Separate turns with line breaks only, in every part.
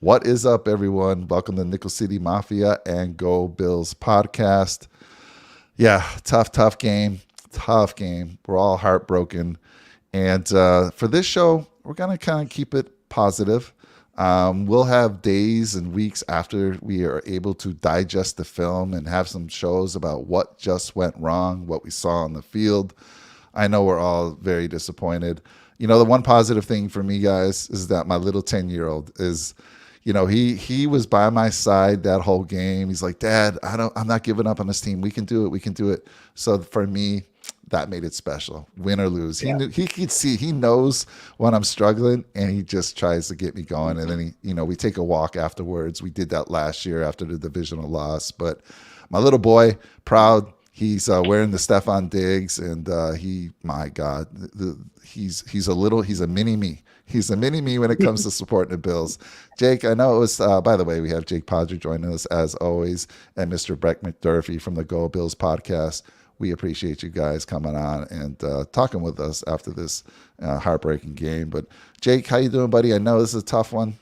What is up, everyone? Welcome to Nickel City Mafia and Go Bills podcast. Yeah, tough game. Tough game. We're all heartbroken. And for this show, we're going to kind of keep it positive. We'll have days and weeks after we are able to digest the film and have some shows about what just went wrong, what we saw on the field. I know we're all very disappointed. You know, the one positive thing for me, guys, is that my little 10-year-old is, he was by my side that whole game. He's like, Dad, I'm not giving up on this team. We can do it. So for me, that made it special, win or lose. Yeah. He could see, he knows when I'm struggling, and he just tries to get me going. And then we take a walk afterwards. We did that last year after the divisional loss. But my little boy, proud. He's wearing the Stephon Diggs, and my God, he's a mini me. He's a mini me when it comes to supporting the Bills. Jake, I know it was, by the way, we have Jake Podger joining us as always, and Mr. Breck McDurphy from the Go Bills podcast. We appreciate you guys coming on and talking with us after this heartbreaking game. But Jake, how you doing, buddy? I know this is a tough one.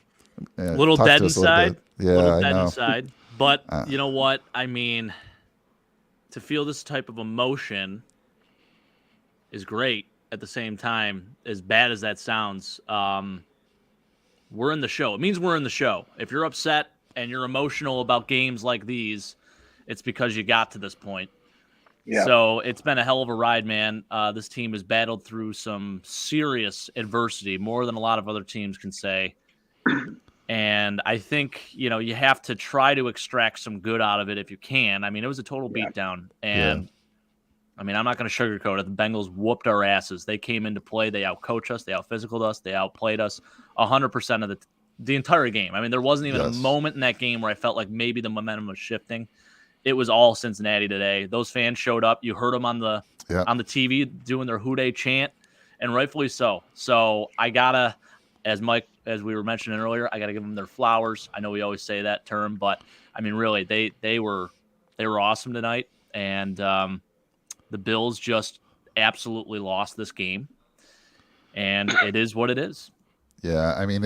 Little dead inside.
Yeah,
I know. Inside. But you know what? I mean, to feel this type of emotion is great. At the same time, as bad as that sounds, we're in the show. It means we're in the show. If you're upset and you're emotional about games like these, it's because you got to this point. Yeah. So it's been a hell of a ride, man. This team has battled through some serious adversity, more than a lot of other teams can say. And I think, you have to try to extract some good out of it if you can. I mean, it was a total beatdown. And I mean, I'm not going to sugarcoat it. The Bengals whooped our asses. They came into play. They outcoached us. They outphysicaled us. They outplayed us 100% of the entire game. I mean, there wasn't even a moment in that game where I felt like maybe the momentum was shifting. It was all Cincinnati today. Those fans showed up. You heard them on the TV doing their Who Dey chant, and rightfully so. So I gotta, as we were mentioning earlier, I gotta give them their flowers. I know we always say that term, but I mean, really, they were awesome tonight, and the Bills just absolutely lost this game, and it is what it is.
Yeah, I mean,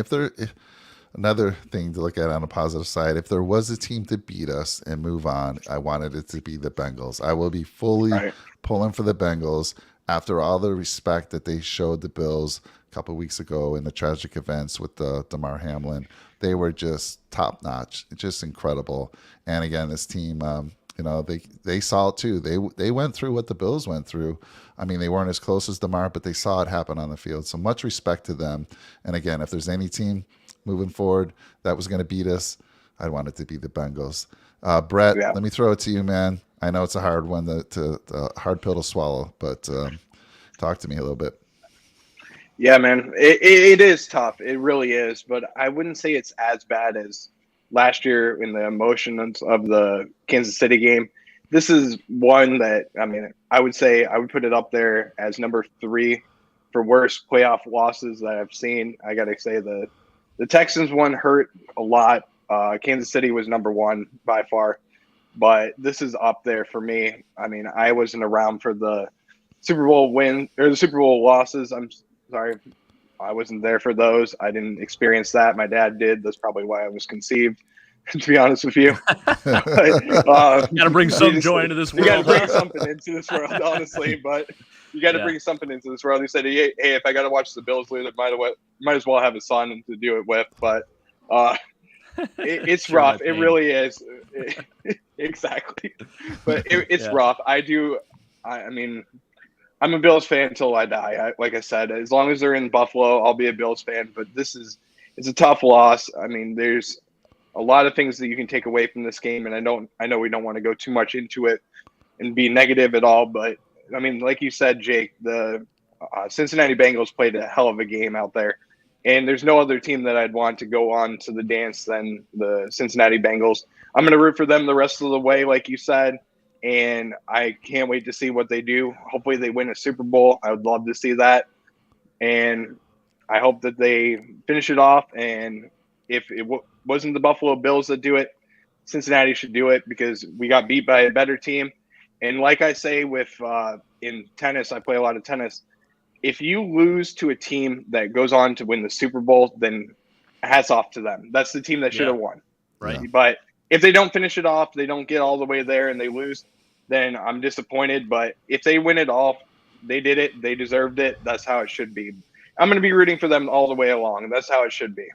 another thing to look at on a positive side, if there was a team to beat us and move on, I wanted it to be the Bengals. I will be fully pulling for the Bengals after all the respect that they showed the Bills a couple of weeks ago in the tragic events with Damar Hamlin. They were just top notch, just incredible. And again, this team, they saw it too. They went through what the Bills went through. I mean, they weren't as close as Damar, but they saw it happen on the field. So much respect to them. And again, if there's any team moving forward that was going to beat us, I'd want it to be the Bengals. Brett, let me throw it to you, man. I know it's a hard one, hard pill to swallow, but talk to me a little bit.
Yeah, man, it is tough. It really is, but I wouldn't say it's as bad as last year in the emotions of the Kansas City game. This is one that, I mean, I would say I would put it up there as number 3 for worst playoff losses that I've seen. I got to say the Texans one hurt a lot. Kansas City was number 1 by far, but this is up there for me. I mean, I wasn't around for the Super Bowl win or the Super Bowl losses. I'm sorry. I wasn't there for those. I didn't experience that. My dad did. That's probably why I was conceived, to be honest with you.
You got to bring some joy into this world.
You got to bring something into this world, honestly. But you got to bring something into this world. He said, hey, if I got to watch the Bills lose, I might as well have a son to do it with. But it's sure, rough. It really is. Exactly. But it's rough. I mean, I'm a Bills fan until I die. Like I said, as long as they're in Buffalo, I'll be a Bills fan. But it's a tough loss. I mean, there's a lot of things that you can take away from this game, and I know we don't want to go too much into it and be negative at all. But I mean, like you said, Jake, the Cincinnati Bengals played a hell of a game out there, and there's no other team that I'd want to go on to the dance than the Cincinnati Bengals. I'm going to root for them the rest of the way, like you said. And I can't wait to see what they do. Hopefully they win a Super Bowl. I would love to see that. And I hope that they finish it off. And if it wasn't the Buffalo Bills that do it, Cincinnati should do it because we got beat by a better team. And like I say in tennis, I play a lot of tennis. If you lose to a team that goes on to win the Super Bowl, then hats off to them. That's the team that should have won.
Right.
Yeah.
But if they don't finish it off, they don't get all the way there and they lose, then I'm disappointed. But if they win it all, they did it. They deserved it. That's how it should be. I'm going to be rooting for them all the way along. That's how it should be.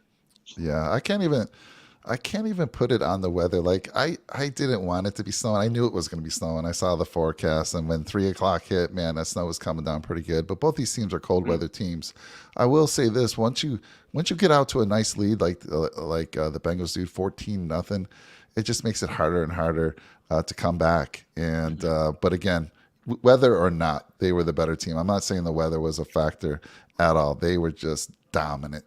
Yeah, I can't even put it on the weather. Like I didn't want it to be snowing. I knew it was going to be snowing. I saw the forecast, and when 3:00 hit, man, that snow was coming down pretty good. But both these teams are cold weather teams. I will say this: once you get out to a nice lead, like the Bengals do, 14-0, it just makes it harder and harder to come back. And but again, weather or not, they were the better team. I'm not saying the weather was a factor at all. They were just dominant.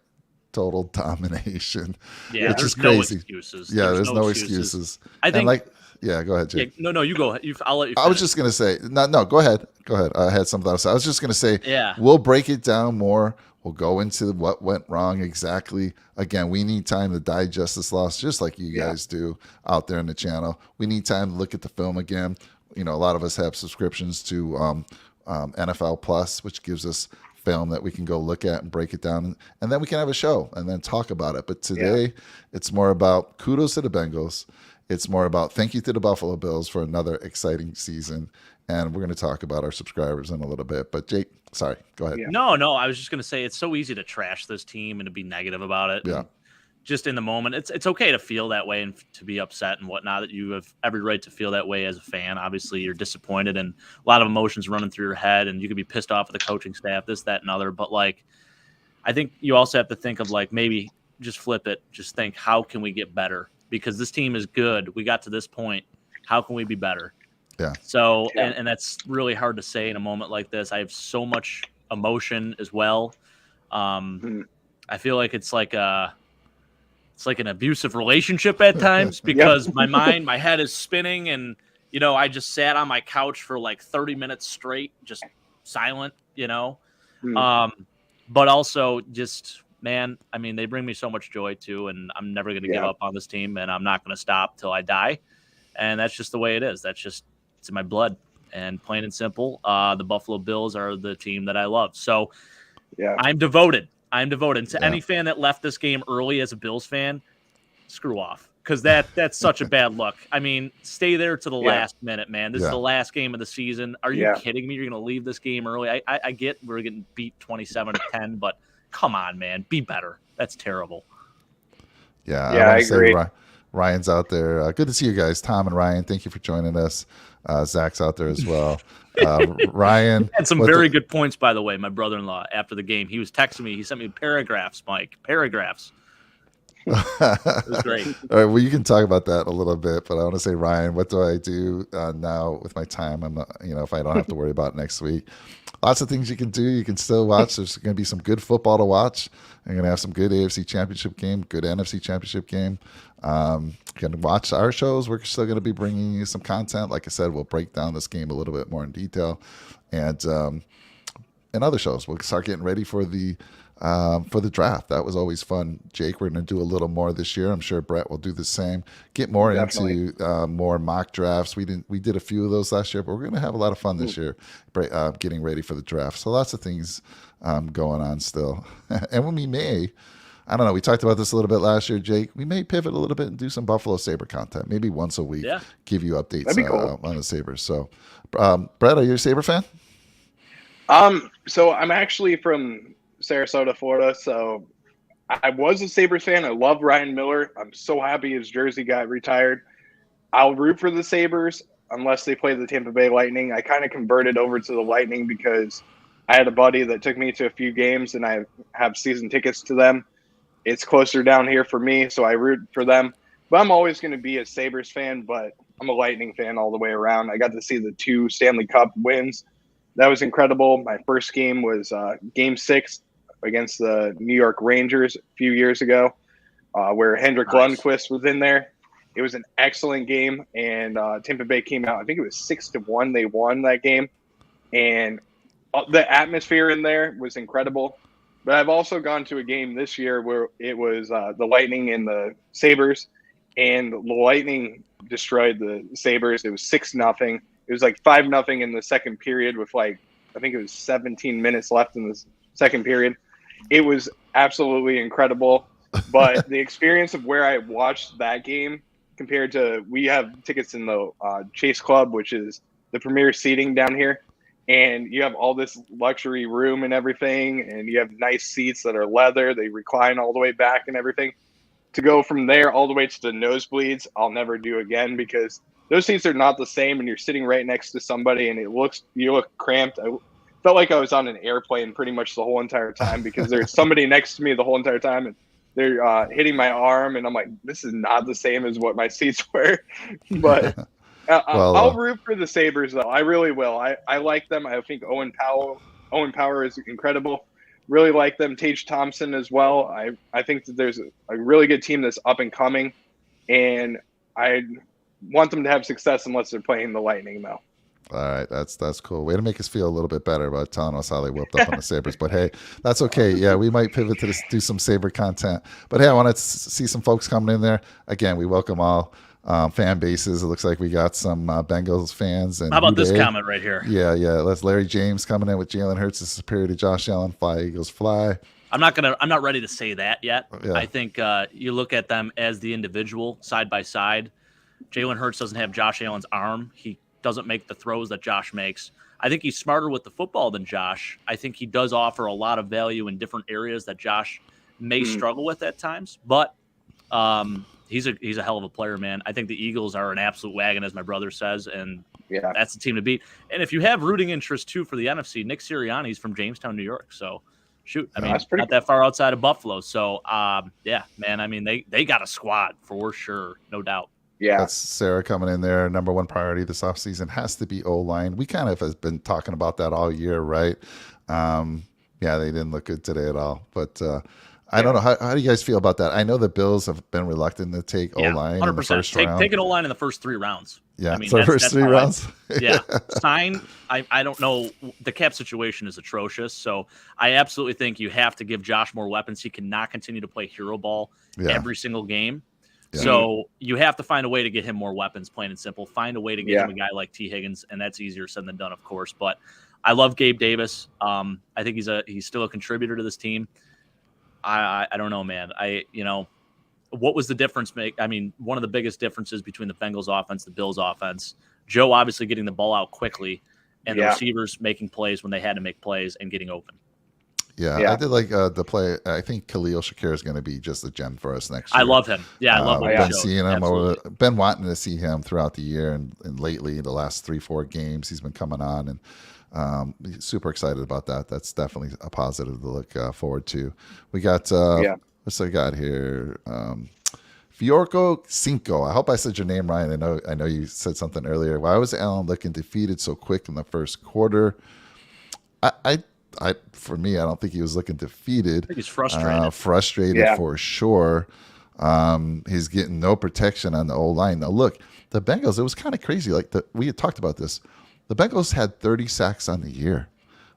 Total domination.
Yeah,
which
there's
is crazy.
No excuses.
Yeah, there's no excuses.
I think.
Yeah, go ahead, Jake.
Yeah, no, you go. I'll let you.
I was just gonna say, no, go ahead. Go ahead. I had something else. I was just gonna say, we'll break it down more. We'll go into what went wrong exactly. Again, we need time to digest this loss, just like you guys do out there in the channel. We need time to look at the film again. You know, a lot of us have subscriptions to NFL Plus, which gives us film that we can go look at and break it down, and then we can have a show and then talk about it. But today it's more about kudos to the Bengals. It's more about thank you to the Buffalo Bills for another exciting season, and we're going to talk about our subscribers in a little bit. But Jake, sorry, go ahead.
No, I was just going to say it's so easy to trash this team and to be negative about it.
Yeah.
Just in the moment, it's okay to feel that way and to be upset and whatnot. That you have every right to feel that way as a fan. Obviously, you're disappointed and a lot of emotions running through your head, and you could be pissed off at the coaching staff, this, that, and other. But like, I think you also have to think of like maybe just flip it. Just think, how can we get better? Because this team is good. We got to this point. How can we be better?
Yeah.
So, and that's really hard to say in a moment like this. I have so much emotion as well. I feel like it's like an abusive relationship at times because my head is spinning, and I just sat on my couch for like 30 minutes straight, just silent, but also just, man, I mean, they bring me so much joy too, and I'm never going to give up on this team, and I'm not going to stop till I die. And that's just the way it is. It's in my blood, and plain and simple. The Buffalo Bills are the team that I love. So I'm devoted. To any fan that left this game early as a Bills fan, screw off, because that's such a bad look. I mean, stay there to the last minute, man. This is the last game of the season. Are you kidding me? You're going to leave this game early? I get we're getting beat 27-10, but come on, man. Be better. That's terrible.
Yeah,
I agree.
Ryan's out there. Good to see you guys. Tom and Ryan, thank you for joining us. Zach's out there as well. Ryan
had some very good points, by the way. My brother-in-law, after the game, he was texting me. He sent me paragraphs, Mike. Paragraphs. It was great.
All right, well, you can talk about that a little bit, but I want to say, Ryan, what do I do now with my time? I'm not, if I don't have to worry about next week. Lots of things you can do. You can still watch. There's going to be some good football to watch. You're going to have some good AFC Championship game, good NFC Championship game. You can watch our shows. We're still going to be bringing you some content. Like I said, we'll break down this game a little bit more in detail, and other shows. We'll start getting ready for the draft. That was always fun. Jake, we're going to do a little more this year. I'm sure Brett will do the same. Get more into more mock drafts. We did a few of those last year, but we're going to have a lot of fun this year, getting ready for the draft. So lots of things going on still. And when we may, I don't know, we talked about this a little bit last year, Jake. We may pivot a little bit and do some Buffalo Sabre content, maybe once a week.
Yeah.
Give you updates
cool.
On the Sabres. So, Brett, are you a Sabre fan?
So I'm actually from Sarasota, Florida. So I was a Sabres fan. I love Ryan Miller. I'm so happy his jersey got retired. I'll root for the Sabres unless they play the Tampa Bay Lightning. I kind of converted over to the Lightning because I had a buddy that took me to a few games, and I have season tickets to them. It's closer down here for me, so I root for them. But I'm always going to be a Sabres fan, but I'm a Lightning fan all the way around. I got to see the 2 Stanley Cup wins. That was incredible. My first game was Game 6 against the New York Rangers a few years ago, where Henrik Lundqvist was in there. It was an excellent game, and Tampa Bay came out. I think it was 6-1. They won that game, and the atmosphere in there was incredible. But I've also gone to a game this year where it was the Lightning and the Sabres, and the Lightning destroyed the Sabres. It was 6-0. It was like 5-0 in the second period with I think it was 17 minutes left in the second period. It was absolutely incredible. But the experience of where I watched that game compared to, we have tickets in the Chase Club, which is the premier seating down here. And you have all this luxury room and everything. And you have nice seats that are leather. They recline all the way back and everything. To go from there all the way to the nosebleeds, I'll never do again, because those seats are not the same. And you're sitting right next to somebody and you look cramped. I felt like I was on an airplane pretty much the whole entire time, because there's somebody next to me the whole entire time. And they're hitting my arm, and I'm like, this is not the same as what my seats were. But I'll root for the Sabres, though. I really will. I like them. I think Owen Power is incredible. Really like them. Tage Thompson as well. I think that there's a really good team that's up and coming, and I want them to have success unless they're playing the Lightning, though.
All right, that's cool. Way to make us feel a little bit better about telling us how they whipped up on the Sabres. But hey, that's okay. Yeah, we might pivot to do some Sabre content. But hey, I want to see some folks coming in there. Again, we welcome all fan bases. It looks like we got some Bengals fans. And
how about this comment right here?
Yeah. That's Larry James coming in with Jalen Hurts is superior to Josh Allen. Fly, Eagles, fly.
I'm not ready to say that yet. Yeah. I think you look at them as the individual side by side. Jalen Hurts doesn't have Josh Allen's arm. He doesn't make the throws that Josh makes. I think he's smarter with the football than Josh. I think he does offer a lot of value in different areas that Josh may struggle with at times. But he's a hell of a player, man. I think the Eagles are an absolute wagon, as my brother says, and that's the team to beat. And if you have rooting interest too for the NFC, Nick Sirianni's from Jamestown, New York. So shoot, I mean, not that far outside of Buffalo. So yeah, man. I mean, they got a squad for sure, no doubt.
Yeah,
that's Sarah coming in there. Number one priority this offseason has to be O-line. We kind of have been talking about that all year, right? Yeah, they didn't look good today at all. But I don't know. How do you guys feel about that? I know the Bills have been reluctant to take O-line
100%.
in the first round.
Take an O-line in the first 3 rounds.
Yeah,
I mean,
so first 3 rounds?
Yeah. Sign. I don't know. The cap situation is atrocious. So I absolutely think you have to give Josh more weapons. He cannot continue to play hero ball every single game. Yeah. So you have to find a way to get him more weapons, plain and simple. Find a way to get him a guy like T. Higgins, and that's easier said than done, of course. But I love Gabe Davis. I think he's still a contributor to this team. I don't know, man. What was the difference? One of the biggest differences between the Bengals offense, the Bills offense, Joe obviously getting the ball out quickly, and the receivers making plays when they had to make plays and getting open.
Yeah, I did like the play. I think Khalil Shakir is going to be just a gem for us next year.
I love him. Yeah, I love him.
Been seeing him been wanting to see him throughout the year, and lately the last 3-4 games he's been coming on, and super excited about that. That's definitely a positive to look forward to. We got what's I got here? Fiorco Cinco. I hope I said your name right. I know you said something earlier. Why was Allen looking defeated so quick in the first quarter? For me, I don't think he was looking defeated.
I think he's frustrated.
Frustrated for sure. He's getting no protection on the O-line. Now, look, the Bengals, it was kind of crazy. We had talked about this. The Bengals had 30 sacks on the year.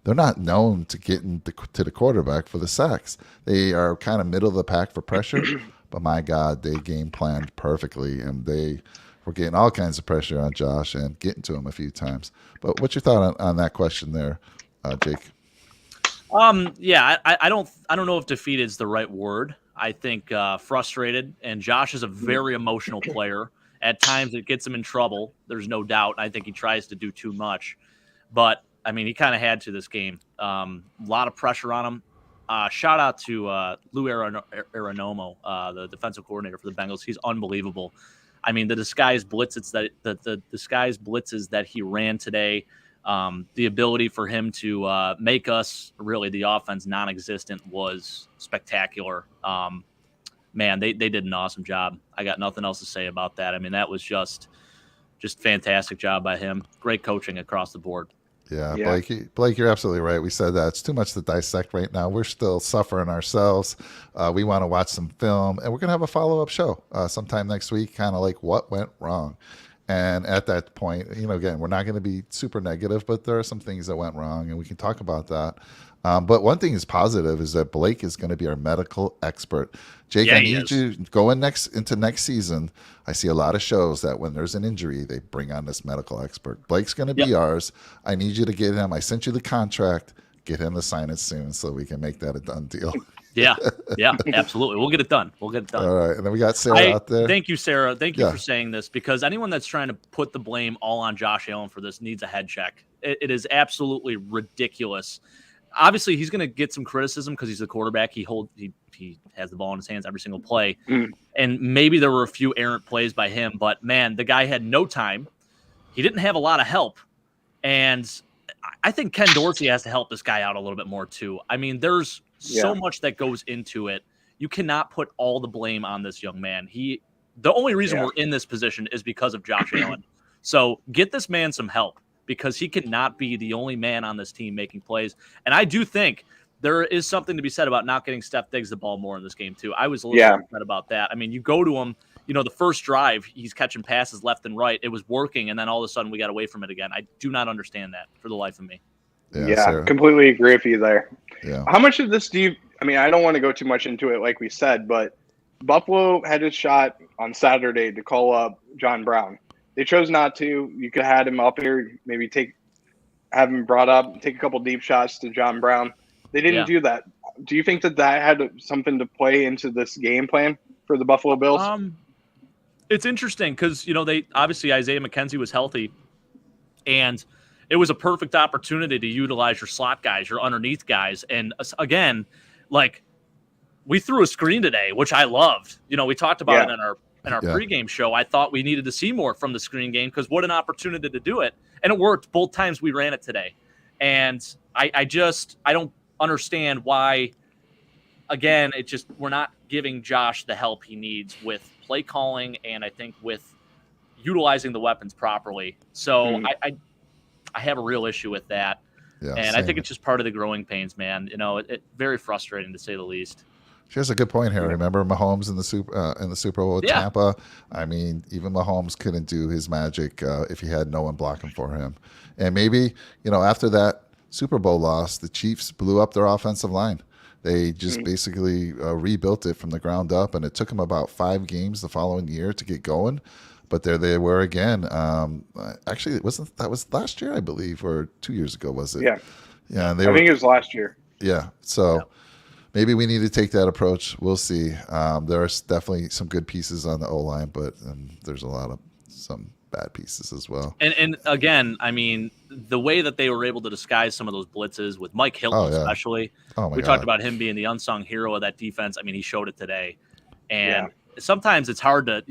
They're not known to getting to the quarterback for the sacks. They are kind of middle of the pack for pressure. But, my God, they game planned perfectly, and they were getting all kinds of pressure on Josh and getting to him a few times. But what's your thought on that question there, Jake?
I don't know if defeated is the right word. I think frustrated, and Josh is a very emotional player. At times it gets him in trouble. There's no doubt. I think he tries to do too much, but I mean, he kind of had to this game. A lot of pressure on him. Shout out to Lou Aronomo, the defensive coordinator for the Bengals. He's unbelievable. I mean, the disguise blitzes that he ran today. The ability for him to make us really the offense non-existent was spectacular. Man, they did an awesome job. I got nothing else to say about that. I mean, that was just fantastic job by him. Great coaching across the board.
Yeah. Blake, you're absolutely right. We said that it's too much to dissect right now. We're still suffering ourselves. We want to watch some film, and we're going to have a follow-up show sometime next week, kind of like what went wrong. And at that point, again, we're not going to be super negative, but there are some things that went wrong, and we can talk about that. But one thing is positive is that Blake is going to be our medical expert. Jake, I need you going into next season. I see a lot of shows that when there's an injury, they bring on this medical expert. Blake's going to be ours. I need you to get him. I sent you the contract. Get him to sign it soon so we can make that a done deal.
Yeah, absolutely. We'll get it done.
All right, and then we got Sarah out there.
Thank you, Sarah. Thank you for saying this, because anyone that's trying to put the blame all on Josh Allen for this needs a head check. It is absolutely ridiculous. Obviously, he's going to get some criticism because he's the quarterback. He has the ball in his hands every single play, and maybe there were a few errant plays by him. But man, the guy had no time. He didn't have a lot of help, and I think Ken Dorsey has to help this guy out a little bit more too. I mean, there's so much that goes into it. You cannot put all the blame on this young man. The only reason we're in this position is because of Josh Allen. So get this man some help, because he cannot be the only man on this team making plays. And I do think there is something to be said about not getting Steph Diggs the ball more in this game too. I was a little upset about that. I mean, you go to him, the first drive, he's catching passes left and right. It was working, and then all of a sudden we got away from it again. I do not understand that for the life of me.
Yeah, completely agree with you there.
Yeah.
How much of this I don't want to go too much into it like we said, but Buffalo had a shot on Saturday to call up John Brown. They chose not to. You could have had him up here, maybe have him brought up, take a couple deep shots to John Brown. They didn't do that. Do you think that had something to play into this game plan for the Buffalo Bills?
It's interesting because, they obviously Isaiah McKenzie was healthy, and it was a perfect opportunity to utilize your slot guys, your underneath guys. And again, we threw a screen today, which I loved. We talked about it in our pregame show. I thought we needed to see more from the screen game, because what an opportunity to do it. And it worked both times we ran it today. And I don't understand why, again, we're not giving Josh the help he needs with play calling, and I think with utilizing the weapons properly. So I have a real issue with that. Yeah, and I think it's just part of the growing pains, man. It's very frustrating to say the least.
Here's a good point here. Remember Mahomes in the Super Bowl with Tampa? I mean, even Mahomes couldn't do his magic if he had no one blocking for him. And maybe, after that Super Bowl loss, the Chiefs blew up their offensive line. They just basically rebuilt it from the ground up, and it took them about 5 games the following year to get going. But there they were again. Actually, that was last year, I believe, or 2 years ago, was it?
Yeah.
Yeah.
I think it was last year.
Yeah. So maybe we need to take that approach. We'll see. There's definitely some good pieces on the O-line, but there's some bad pieces as well.
And again, I mean, the way that they were able to disguise some of those blitzes with Mike Hilton especially. Oh we talked about him being the unsung hero of that defense. I mean, he showed it today. And sometimes it's hard to,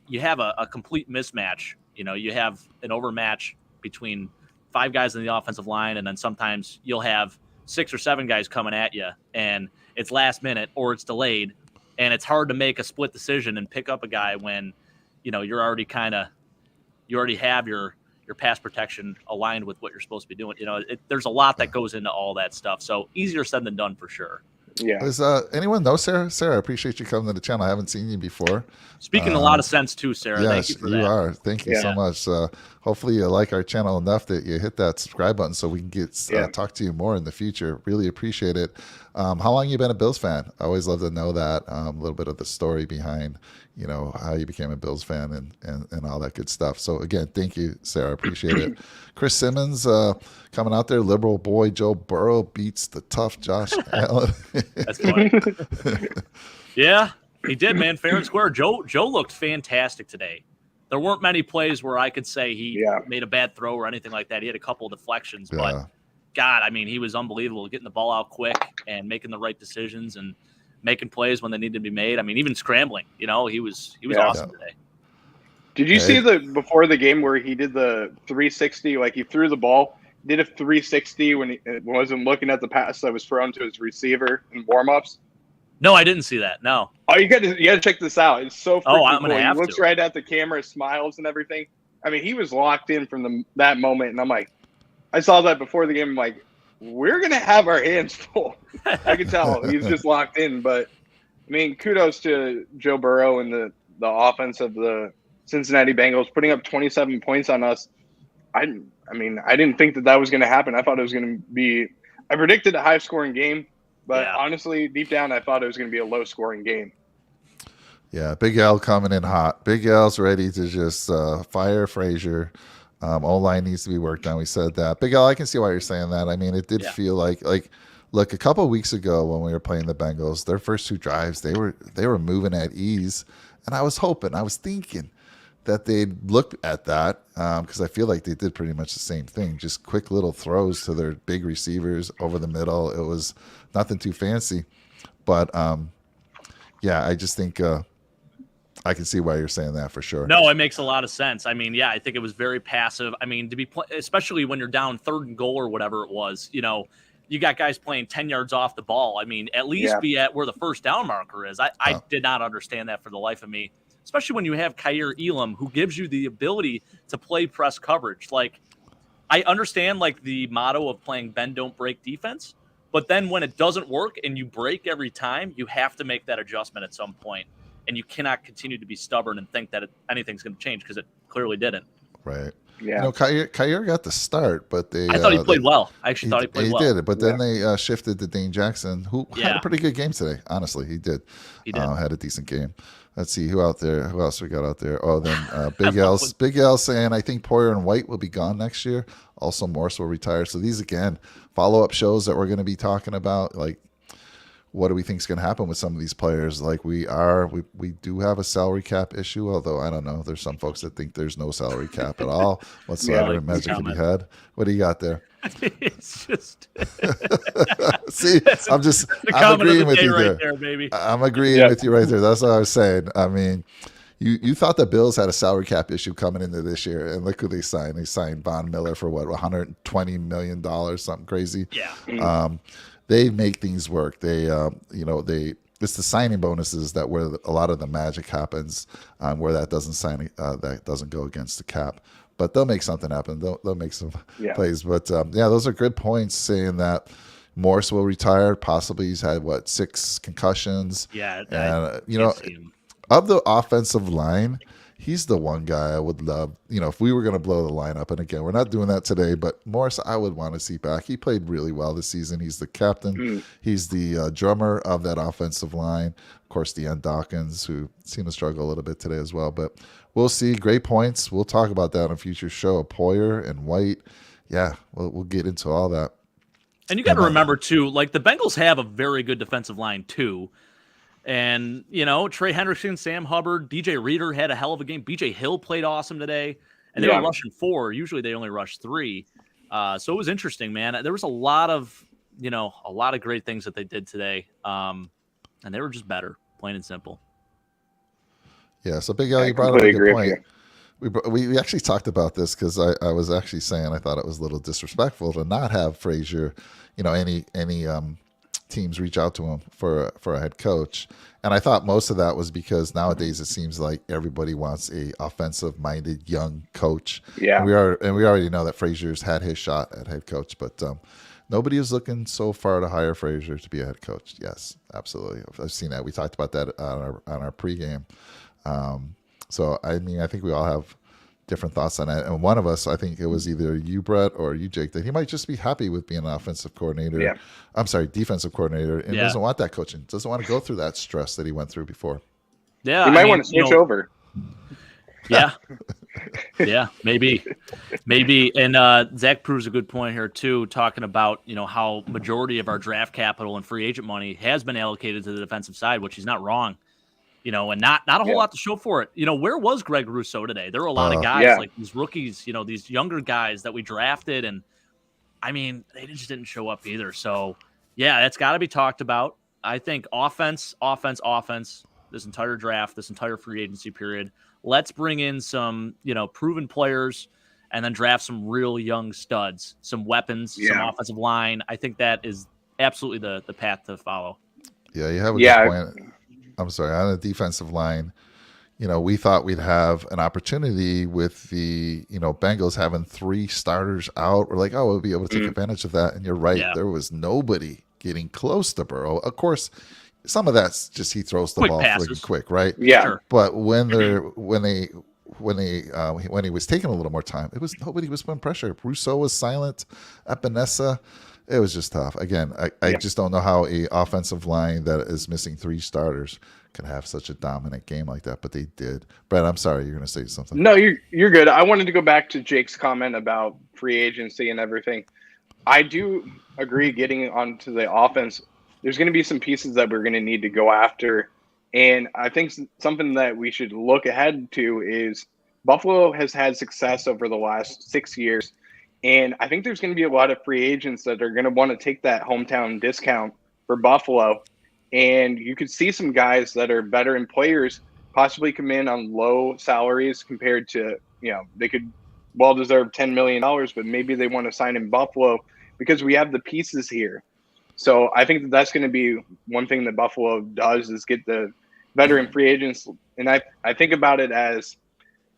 you have a complete mismatch. You have an overmatch between 5 guys in the offensive line, and then sometimes you'll have 6 or 7 guys coming at you, and it's last minute or it's delayed, and it's hard to make a split decision and pick up a guy when, you're already you already have your pass protection aligned with what you're supposed to be doing. There's a lot that goes into all that stuff. So easier said than done for sure.
Yeah.
Does anyone know Sarah? Sarah, I appreciate you coming to the channel. I haven't seen you before.
Speaking a lot of sense too, Sarah.
Yes,
thank you for that.
You are. Thank you so much. Hopefully you like our channel enough that you hit that subscribe button so we can talk to you more in the future. Really appreciate it. How long have you been a Bills fan? I always love to know that, a little bit of the story behind, how you became a Bills fan and all that good stuff. So again, thank you, Sarah. Appreciate it. Chris Simmons coming out there. Liberal boy Joe Burrow beats the tough Josh Allen.
That's funny. Yeah, he did, man. Fair and square. Joe looked fantastic today. There weren't many plays where I could say he made a bad throw or anything like that. He had a couple of deflections, but God, I mean, he was unbelievable, getting the ball out quick and making the right decisions and making plays when they needed to be made. I mean, even scrambling, he was awesome today.
Did you see before the game where he did the 360, like he threw the ball, did a 360 when he wasn't looking at the pass that was thrown to his receiver in warmups?
No, I didn't see that. No.
Oh, you got to check this out. It's so freaking
I'm gonna
cool.
have
He looks
to.
right at the camera, smiles and everything. I mean, he was locked in from that moment, and I'm like, I saw that before the game. I'm like, we're gonna have our hands full. I could tell he's just locked in. But I mean, kudos to Joe Burrow and the offense of the Cincinnati Bengals putting up 27 points on us. I didn't think that was going to happen. I thought it was going to be. I predicted a high-scoring game, but honestly, deep down, I thought it was going to be a low-scoring game.
Yeah, Big L coming in hot. Big L's ready to just fire Frazier. O-line needs to be worked on. We said that. Big L, I can see why you're saying that. I mean, it did feel like look, a couple of weeks ago when we were playing the Bengals, their first 2 drives, they were moving at ease, and I was thinking that they'd look at that because I feel like they did pretty much the same thing, just quick little throws to their big receivers over the middle. It was nothing too fancy, but yeah, I just think I can see why you're saying that for sure.
No, it makes a lot of sense. I mean, yeah, I think it was very passive. I mean, especially when you're down 3rd and goal or whatever it was, you got guys playing 10 yards off the ball. I mean, at least be at where the first down marker is. I did not understand that for the life of me, especially when you have Kaiir Elam, who gives you the ability to play press coverage. Like, I understand like the motto of playing bend, don't break defense, but then when it doesn't work and you break every time, you have to make that adjustment at some point. And you cannot continue to be stubborn and think that anything's going to change because it clearly didn't.
Right.
Yeah.
Kaiir got the start, but I
thought he played well. I actually thought he played well.
He did, but then they shifted to Dane Jackson, who had a pretty good game today. Honestly, he did. He did. Had a decent game. Let's see who out there. Who else we got out there? Oh, then Big L saying I think Poyer and White will be gone next year. Also, Morse will retire. So these again follow-up shows that we're going to be talking about, like. What do we think is going to happen with some of these players? Like we do have a salary cap issue, although I don't know. There's some folks that think there's no salary cap at all whatsoever.
Like
Magic can be had. What do you got there?
It's just
see, I'm agreeing with you
right
there.
Baby.
I'm agreeing with you right there. That's what I was saying. I mean, you thought the Bills had a salary cap issue coming into this year, and look who they signed. They signed Von Miller for what, $120 million, something crazy.
Yeah.
They make things work. It's the signing bonuses that where a lot of the magic happens, where that doesn't go against the cap. But they'll make something happen. They'll make some plays. But those are good points. Saying that Morse will retire. Possibly he's had 6 concussions.
Yeah,
and of the offensive line, he's the one guy I would love. If we were going to blow the lineup, and again, we're not doing that today, but Morris, I would want to see back. He played really well this season. He's the captain. He's the drummer of that offensive line. Of course, Deion Dawkins, who seemed to struggle a little bit today as well. But we'll see. Great points. We'll talk about that on a future show. Poyer and White. Yeah, we'll get into all that.
And you got to remember, too, like the Bengals have a very good defensive line, too. And, Trey Hendrickson, Sam Hubbard, DJ Reader had a hell of a game. BJ Hill played awesome today. And they were rushing 4. Usually they only rush 3. So it was interesting, man. There was a lot of great things that they did today. And they were just better, plain and simple.
Yeah, so Big Al, you brought up a good point. We actually talked about this because I was actually saying I thought it was a little disrespectful to not have Frazier, any teams reach out to him for a head coach. And I thought most of that was because nowadays it seems like everybody wants a offensive-minded young coach.
Yeah.
And we already know that Frazier's had his shot at head coach, but nobody is looking so far to hire Frazier to be a head coach. Yes, absolutely. I've seen that. We talked about that on our pregame. So, I mean, I think we all have different thoughts on that. And one of us, I think it was either you, Brett, or you, Jake, that he might just be happy with being an offensive coordinator.
Yeah.
I'm sorry, defensive coordinator, and doesn't want that coaching. Doesn't want to go through that stress that he went through before.
Yeah.
You might want to switch over.
Yeah. Yeah, maybe. And Zach proves a good point here, too, talking about, how majority of our draft capital and free agent money has been allocated to the defensive side, which he's not wrong. And not a whole lot to show for it. Where was Greg Rousseau today? There were a lot of guys like these rookies, these younger guys that we drafted. And I mean, they just didn't show up either. So yeah, that's got to be talked about. I think offense, this entire draft, this entire free agency period, let's bring in some, proven players and then draft some real young studs, some weapons, some offensive line. I think that is absolutely the path to follow.
Yeah. You have a good point. I'm sorry, on the defensive line, we thought we'd have an opportunity with the, Bengals having 3 starters out. We're like, we'll be able to take advantage of that. And you're right. Yeah. There was nobody getting close to Burrow. Of course, some of that's just he throws the ball quick, right?
Yeah. Sure.
But when he was taking a little more time, it was nobody was putting pressure. Rousseau was silent. Epinesa. It was just tough. Again, I just don't know how a offensive line that is missing 3 starters can have such a dominant game like that, but they did. Brett, I'm sorry, you're going to say something.
No, you're good. I wanted to go back to Jake's comment about free agency and everything. I do agree getting onto the offense. There's going to be some pieces that we're going to need to go after. And I think something that we should look ahead to is Buffalo has had success over the last 6 years. And I think there's going to be a lot of free agents that are going to want to take that hometown discount for Buffalo. And you could see some guys that are veteran players possibly come in on low salaries compared to, they could well deserve $10 million, but maybe they want to sign in Buffalo because we have the pieces here. So I think that's going to be one thing that Buffalo does is get the veteran free agents. And I think about it as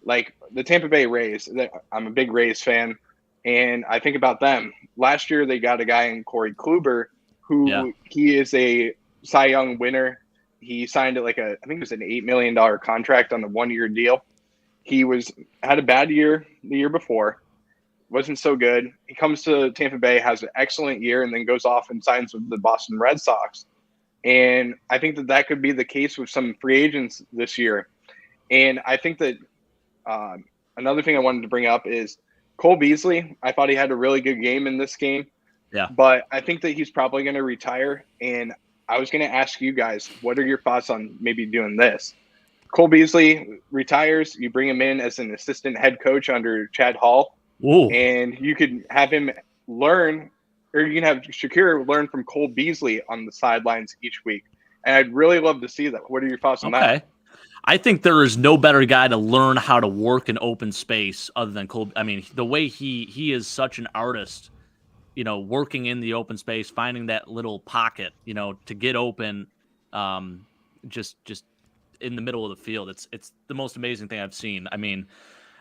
like the Tampa Bay Rays. I'm a big Rays fan, and I think about them. Last year they got a guy in Corey Kluber who he is a Cy Young winner. He signed I think it was an $8 million contract on a 1-year deal. He had a bad year the year before. Wasn't so good. He comes to Tampa Bay, has an excellent year, and then goes off and signs with the Boston Red Sox. And I think that could be the case with some free agents this year. And I think that another thing I wanted to bring up is Cole Beasley. I thought he had a really good game in this game.
Yeah.
But I think that he's probably going to retire. And I was going to ask you guys, what are your thoughts on maybe doing this? Cole Beasley retires. You bring him in as an assistant head coach under Chad Hall.
Ooh.
And you could have him learn, or you can have Shakir learn from Cole Beasley on the sidelines each week. And I'd really love to see that. What are your thoughts on that?
I think there is no better guy to learn how to work in open space other than Cole. I mean, the way he is such an artist, working in the open space, finding that little pocket, to get open, just in the middle of the field. It's the most amazing thing I've seen. I mean,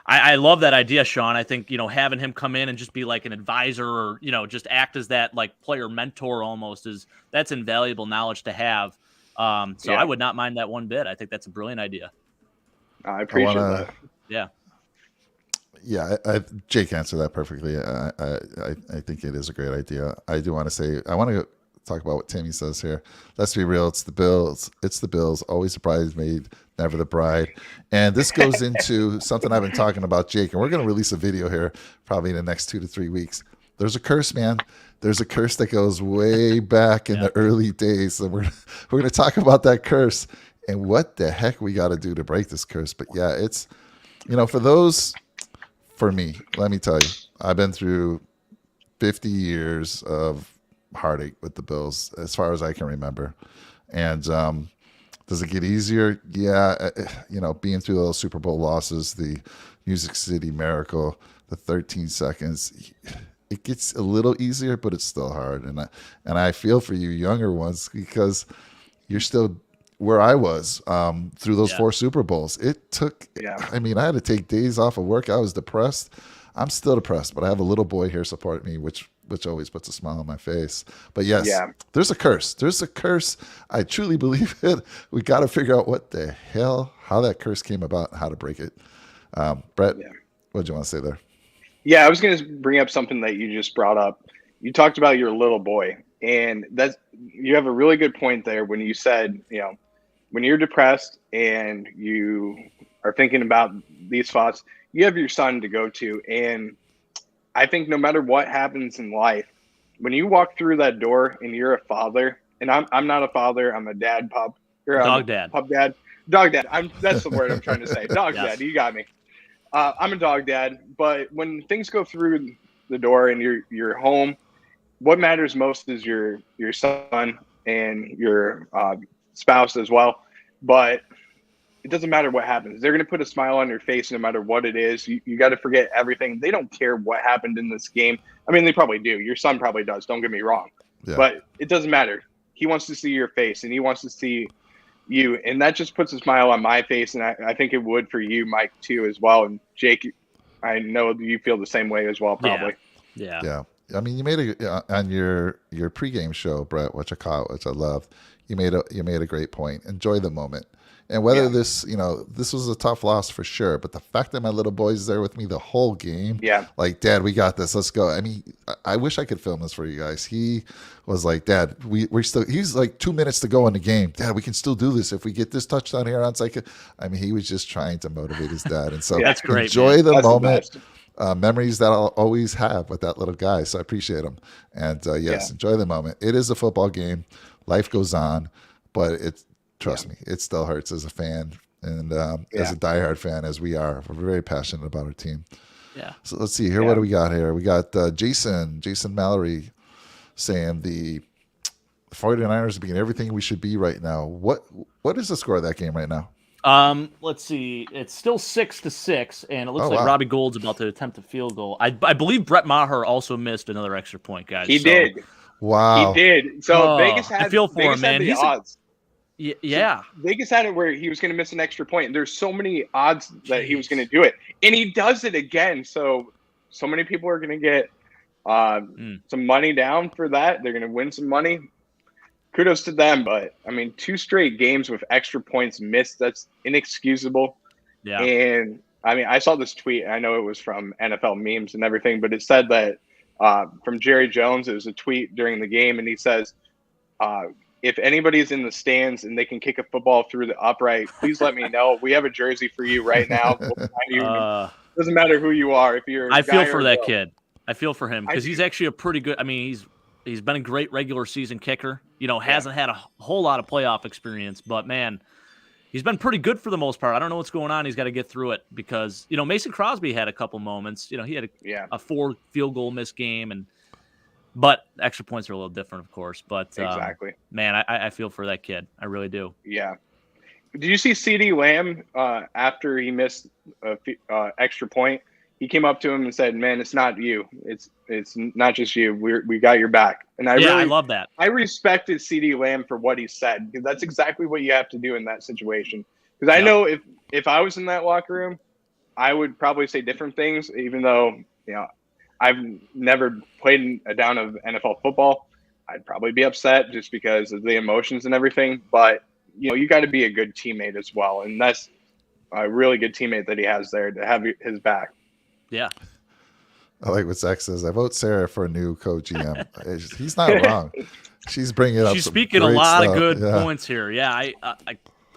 I love that idea, Sean. I think, having him come in and just be like an advisor or, just act as that like player mentor almost that's invaluable knowledge to have. I would not mind that one bit. I think that's a brilliant idea.
I appreciate that.
Yeah.
Yeah, Jake answered that perfectly. I think it is a great idea. I do want to say, I want to talk about what Timmy says here. Let's be real. It's the Bills. It's the Bills. Always the bridesmaid, never the bride. And this goes into something I've been talking about, Jake, and we're going to release a video here probably in the next 2 to 3 weeks. There's a curse, man. There's a curse that goes way back in the early days. And we're going to talk about that curse and what the heck we got to do to break this curse. But yeah, it's, for me, let me tell you, I've been through 50 years of heartache with the Bills as far as I can remember. And does it get easier? Yeah. Being through those Super Bowl losses, the Music City Miracle, the 13 seconds, it gets a little easier, but it's still hard. And I feel for you younger ones because you're still where I was through those 4 Super Bowls. It took, I had to take days off of work. I was depressed. I'm still depressed, but I have a little boy here supporting me, which always puts a smile on my face. But yes, there's a curse. There's a curse. I truly believe it. We got to figure out what the hell, how that curse came about, and how to break it. Brett, what did you want to say there?
Yeah, I was going to bring up something that you just brought up. You talked about your little boy, and you have a really good point there when you said, when you're depressed and you are thinking about these thoughts, you have your son to go to. And I think no matter what happens in life, when you walk through that door and you're a father, and I'm not a father, I'm a dad pup.
Dog dad.
Pup dad. Dog dad. That's the word I'm trying to say. Dog dad. You got me. I'm a dog dad, but when things go through the door and you're home, what matters most is your son and your spouse as well. But it doesn't matter what happens. They're going to put a smile on your face no matter what it is. You got to forget everything. They don't care what happened in this game. I mean, they probably do. Your son probably does. Don't get me wrong. Yeah. But it doesn't matter. He wants to see your face, and he wants to see you. And that just puts a smile on my face, and I think it would for you, Mike, too, as well. And Jake, I know you feel the same way as well, probably.
Yeah.
I mean, you made on your pregame show, Brett, which I loved. You made a great point. Enjoy the moment. And whether this was a tough loss for sure, but the fact that my little boy's there with me the whole game, like, Dad, we got this. Let's go. I mean, I wish I could film this for you guys. He was like, Dad, he's like 2 minutes to go in the game. Dad, we can still do this if we get this touchdown here on cycle. I mean, he was just trying to motivate his dad. And so
that's great,
enjoy the moment. memories that I'll always have with that little guy. So I appreciate him. And yes, enjoy the moment. It is a football game. Life goes on, but trust me, it still hurts as a fan. And as a diehard fan, as we are, we're very passionate about our team.
Yeah.
So let's see here. What do we got here? We got Jason Mallory saying the 49ers are being everything we should be right now. What is the score of that game right now?
Let's see. It's still 6-6, and it looks
wow.
Robbie Gould's about to attempt a field goal. I believe Brett Maher also missed another extra point, guys.
He did.
Wow.
He did. So Vegas had.
I feel for
Vegas
him, man.
Had the odds.
Yeah.
So Vegas had it where he was going to miss an extra point. And there's so many odds that he was going to do it, and he does it again. So many people are going to get some money down for that. They're going to win some money. Kudos to them, but I mean, 2 straight games with extra points missed. That's inexcusable.
Yeah.
And I mean, I saw this tweet. I know it was from NFL memes and everything, but it said that from Jerry Jones. It was a tweet during the game, and he says, if anybody's in the stands and they can kick a football through the upright, please let me know. We have a jersey for you right now. We'll find you. Doesn't matter who you are. If you're,
I feel for that kid. I feel for him because he's actually a pretty good. I mean, he's been a great regular season kicker. You know, hasn't had a whole lot of playoff experience, but man, he's been pretty good for the most part. I don't know what's going on. He's got to get through it because, you know, Mason Crosby had a couple moments. You know, he had a 4 field goal missed game, but extra points are a little different, of course. But
exactly,
man, I feel for that kid. I really do.
Yeah. Did you see CeeDee Lamb after he missed a extra point? He came up to him and said, "Man, it's not you. It's not just you. We got your back." And I
love that.
I respected CeeDee Lamb for what he said because that's exactly what you have to do in that situation. Because I know if I was in that locker room, I would probably say different things. Even though I've never played a down of NFL football, I'd probably be upset just because of the emotions and everything. But you got to be a good teammate as well, and that's a really good teammate that he has there to have his back.
Yeah.
I like what Zach says. I vote Sarah for a new co-GM. He's not wrong. She's bringing up.
She's speaking a lot
stuff.
of good points here. Yeah,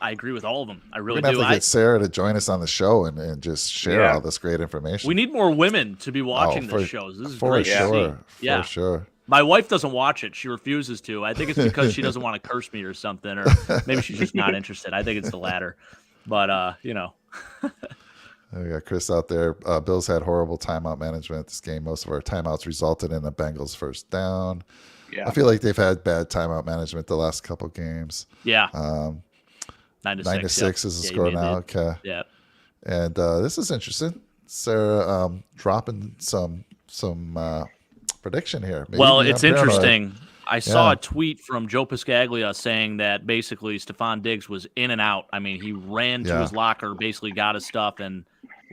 I agree with all of them. I really do.
We're gonna have to get Sarah to join us on the show and just share all this great information.
We need more women to be watching these shows. This is great.
For sure.
My wife doesn't watch it. She refuses to. I think it's because she doesn't want to curse me or something, or maybe she's just not interested. I think it's the latter. But
We got Chris out there. Bills had horrible timeout management this game. Most of our timeouts resulted in the Bengals first down. Yeah. I feel like they've had bad timeout management the last couple games.
Yeah.
9-6 is the score now. Okay.
Yeah.
And this is interesting. Sarah dropping some prediction here.
Maybe it's interesting. I saw a tweet from Joe Piscaglia saying that basically Stephon Diggs was in and out. I mean, he ran to his locker, basically got his stuff, and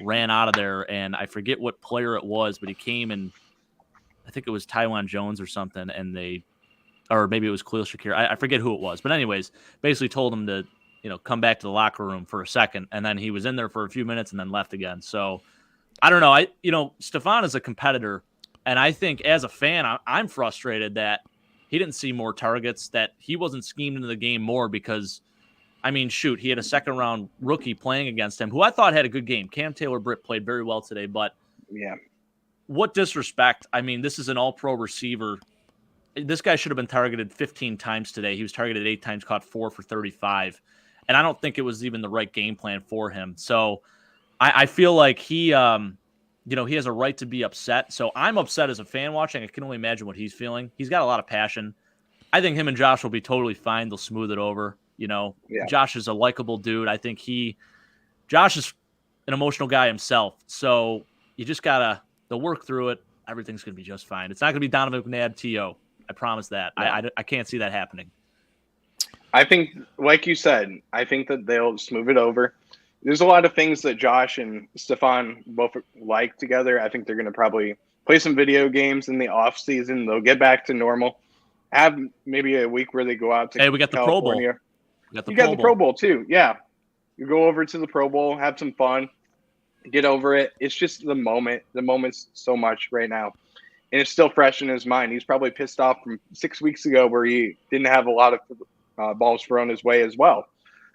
ran out of there. And I forget what player it was, but he came and I think it was Tywan Jones or something, and or maybe it was Khalil Shakir. I forget who it was. But anyways, basically told him to, come back to the locker room for a second. And then he was in there for a few minutes and then left again. So I don't know. Stephon is a competitor. And I think as a fan, I'm frustrated that he didn't see more targets, that he wasn't schemed into the game more because, I mean, shoot, he had a second-round rookie playing against him who I thought had a good game. Cam Taylor-Britt played very well today, but what disrespect. I mean, this is an all-pro receiver. This guy should have been targeted 15 times today. He was targeted 8 times, caught 4 for 35, and I don't think it was even the right game plan for him. So I feel like he has a right to be upset. So I'm upset as a fan watching. I can only imagine what he's feeling. He's got a lot of passion. I think him and Josh will be totally fine. They'll smooth it over. Josh is a likable dude. I think Josh is an emotional guy himself. So you just they'll work through it. Everything's going to be just fine. It's not going to be Donovan McNabb T.O. I promise that. Yeah. I can't see that happening.
I think, like you said, I think that they'll smooth it over. There's a lot of things that Josh and Stephon both like together. I think they're going to probably play some video games in the off season. They'll get back to normal. Have maybe a week where they go out to
we got
California.
The Pro Bowl.
You got the Pro Bowl too. Yeah. You go over to the Pro Bowl, have some fun, get over it. It's just the moment. The moment's so much right now. And it's still fresh in his mind. He's probably pissed off from 6 weeks ago where he didn't have a lot of balls thrown his way as well.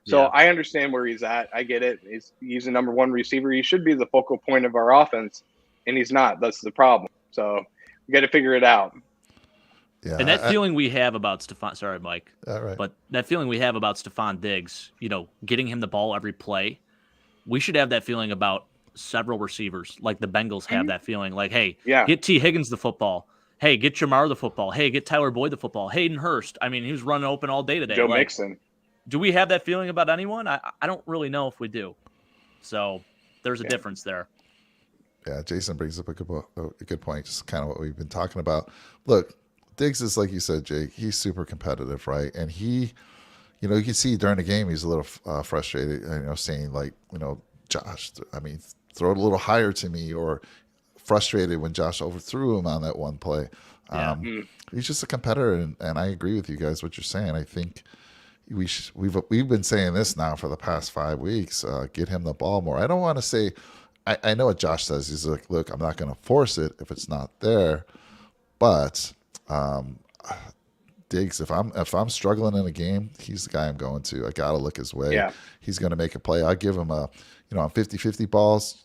So I understand where he's at. I get it. He's the number one receiver. He should be the focal point of our offense. and he's not. That's the problem. So we got to figure it out.
Yeah,
And that feeling we have about Stephon, sorry, Mike,
right.
but that feeling we have about Stephon Diggs, getting him the ball every play, we should have that feeling about several receivers. Like the Bengals have that feeling. Like, hey, get T. Higgins the football. Hey, get Jamar the football. Hey, get Tyler Boyd the football. Hayden Hurst. I mean, he was running open all day today.
Joe Mixon.
Do we have that feeling about anyone? I don't really know if we do. So there's a difference there.
Yeah, Jason brings up a good point. Just kind of what we've been talking about. Look, Diggs is, like you said, Jake, he's super competitive, right? And he, you can see during the game he's a little frustrated, saying like, Josh, I mean, throw it a little higher to me, or frustrated when Josh overthrew him on that one play. He's just a competitor, and I agree with you guys what you're saying. I think we've been saying this now for the past 5 weeks. Get him the ball more. I don't want to say. I know what Josh says. He's like, look, I'm not going to force it if it's not there, but Diggs, if I'm struggling in a game, he's the guy I'm going to. I got to look his way.
Yeah.
He's going to make a play. I give him on 50-50 balls,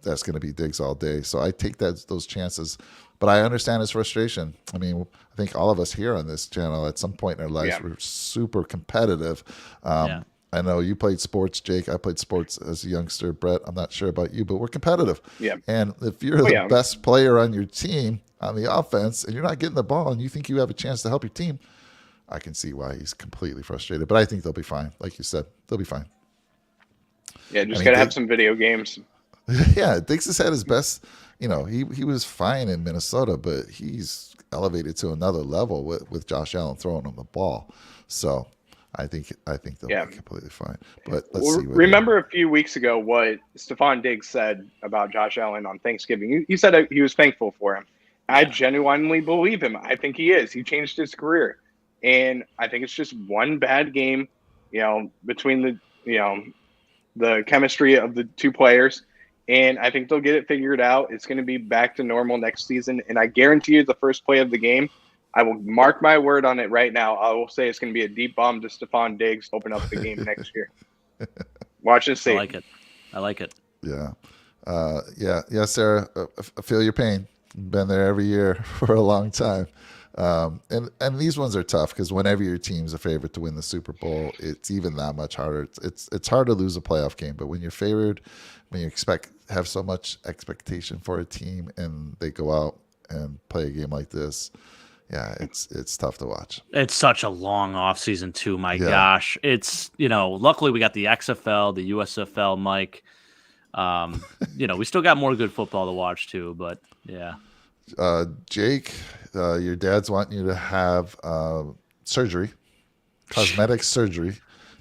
that's going to be Diggs all day. So I take those chances, but I understand his frustration. I mean, I think all of us here on this channel at some point in our lives were super competitive. I know you played sports, Jake. I played sports as a youngster. Brett, I'm not sure about you, but we're competitive.
Yeah.
And if you're the best player on your team on the offense and you're not getting the ball and you think you have a chance to help your team, I can see why he's completely frustrated. But I think they'll be fine. Like you said, they'll be fine.
Yeah, just got to have some video games.
Yeah, Diggs has had his best. He was fine in Minnesota, but he's elevated to another level with Josh Allen throwing him the ball. So I think they'll be completely fine. But let's see.
Remember a few weeks ago what Stephon Diggs said about Josh Allen on Thanksgiving. He said he was thankful for him. I genuinely believe him. I think he is. He changed his career, and I think it's just one bad game, between the chemistry of the two players. And I think they'll get it figured out. It's going to be back to normal next season. And I guarantee you the first play of the game, I will mark my word on it right now. I will say it's going to be a deep bomb to Stephon Diggs to open up the game next year. Watch and see.
I like it.
Yeah. Yeah, Sarah, I feel your pain. Been there every year for a long time. And these ones are tough because whenever your team's a favorite to win the Super Bowl, it's even that much harder. It's hard to lose a playoff game, but when you're favored, when you have so much expectation for a team and they go out and play a game like this, yeah, it's tough to watch.
It's such a long offseason too, my gosh. It's, luckily we got the XFL, the USFL, Mike. We still got more good football to watch too, but yeah.
Jake, your dad's wanting you to have surgery, cosmetic surgery,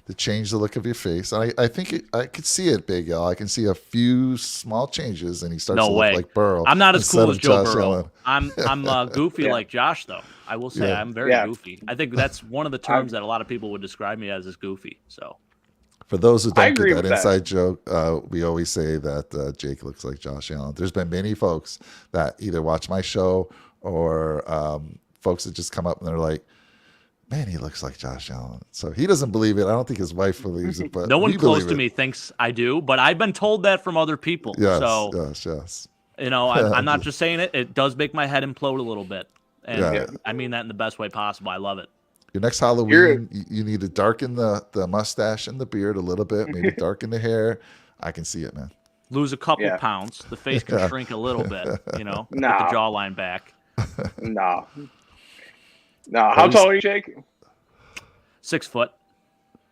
to change the look of your face. And I think I could see it, Big L. I can see a few small changes, and he starts to look like Burrow.
I'm not as cool as Joe Burrow.
Allen.
I'm goofy like Josh, though. I will say I'm very goofy. I think that's one of the terms that a lot of people would describe me as is goofy. So,
for those who don't get that inside joke, we always say that Jake looks like Josh Allen. There's been many folks that either watch my show or folks that just come up and they're like, man, he looks like Josh Allen. So he doesn't believe it. I don't think his wife believes it. But
no one close to me thinks I do, but I've been told that from other people.
Yes,
so,
yes.
I'm not just saying it. It does make my head implode a little bit. And I mean that in the best way possible. I love it.
Your next Halloween, you need to darken the mustache and the beard a little bit, maybe darken the hair. I can see it, man.
Lose a couple pounds. The face can shrink a little bit, get the jawline back.
No. How tall are you, Jake?
6 foot.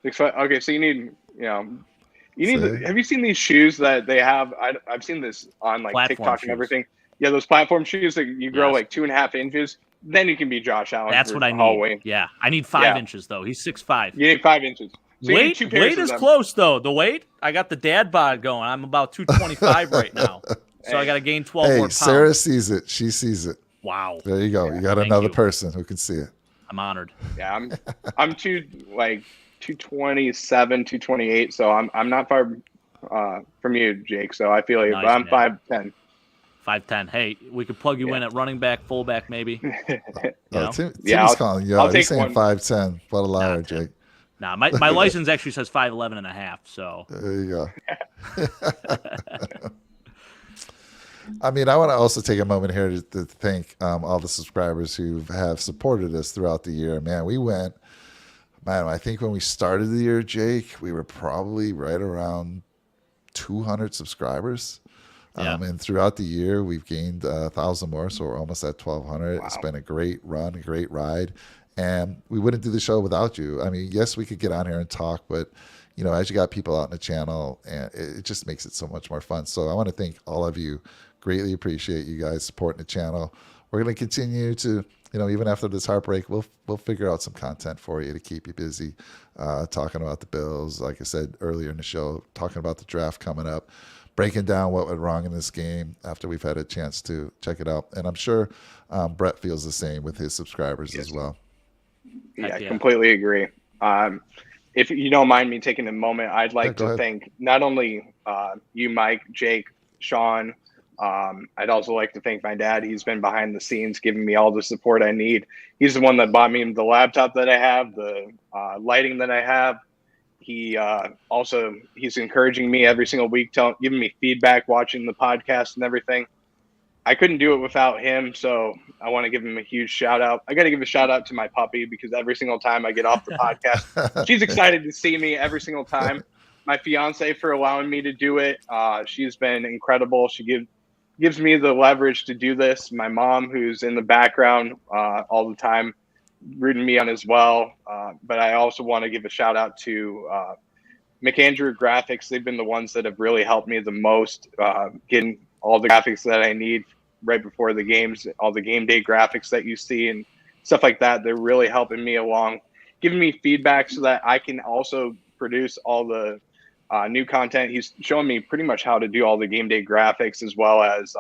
6 foot. Okay, so you need, have you seen these shoes that they have? I've seen this on like
platform
TikTok
shoes.
And everything. Yeah, those platform shoes that you grow like 2.5 inches. Then you can be Josh Allen.
That's what I need.
Halloween.
Yeah, I need 5 inches though. He's 6'5".
You need 5 inches. So
weight is close though. The weight, I got the dad bod going. I'm about 225 right now, so I got to gain 12 more pounds.
Sarah sees it. She sees it.
Wow.
There you go. You got another person who can see it.
I'm honored.
Yeah, I'm 227, 228. So I'm not far from you, Jake. So I feel like I'm 5'10".
5'10". Hey, we could plug you in at running back, fullback, maybe.
Tim's calling you out. He's saying 5'10". What a liar, Jake.
Nah, my license actually says 5'11 and a half. So
there you go. I mean, I want to also take a moment here to thank all the subscribers who have supported us throughout the year. Man, I think when we started the year, Jake, we were probably right around 200 subscribers.
Yeah.
And throughout the year, we've gained 1,000 more, so we're almost at 1,200.
Wow.
It's been a great run, a great ride, and we wouldn't do the show without you. I mean, yes, we could get on here and talk, but as you got people out in the channel, and it just makes it so much more fun. So I want to thank all of you. Greatly appreciate you guys supporting the channel. We're going to continue to, even after this heartbreak, we'll figure out some content for you to keep you busy, talking about the Bills. Like I said earlier in the show, talking about the draft coming up, breaking down what went wrong in this game after we've had a chance to check it out. And I'm sure Brett feels the same with his subscribers as well.
Yeah, I completely agree. If you don't mind me taking a moment, I'd like to thank not only you, Mike, Jake, Sean. I'd also like to thank my dad. He's been behind the scenes, giving me all the support I need. He's the one that bought me the laptop that I have, the lighting that I have. He's encouraging me every single week, giving me feedback, watching the podcast and everything. I couldn't do it without him, so I want to give him a huge shout out. I got to give a shout out to my puppy because every single time I get off the podcast, she's excited to see me every single time. My fiance for allowing me to do it. She's been incredible. She gives me the leverage to do this. My mom, who's in the background all the time, rooting me on as well. But I also want to give a shout out to McAndrew Graphics. They've been the ones that have really helped me the most, getting all the graphics that I need right before the games, all the game day graphics that you see and stuff like that. They're really helping me along, giving me feedback so that I can also produce all the new content. He's showing me pretty much how to do all the game day graphics as well as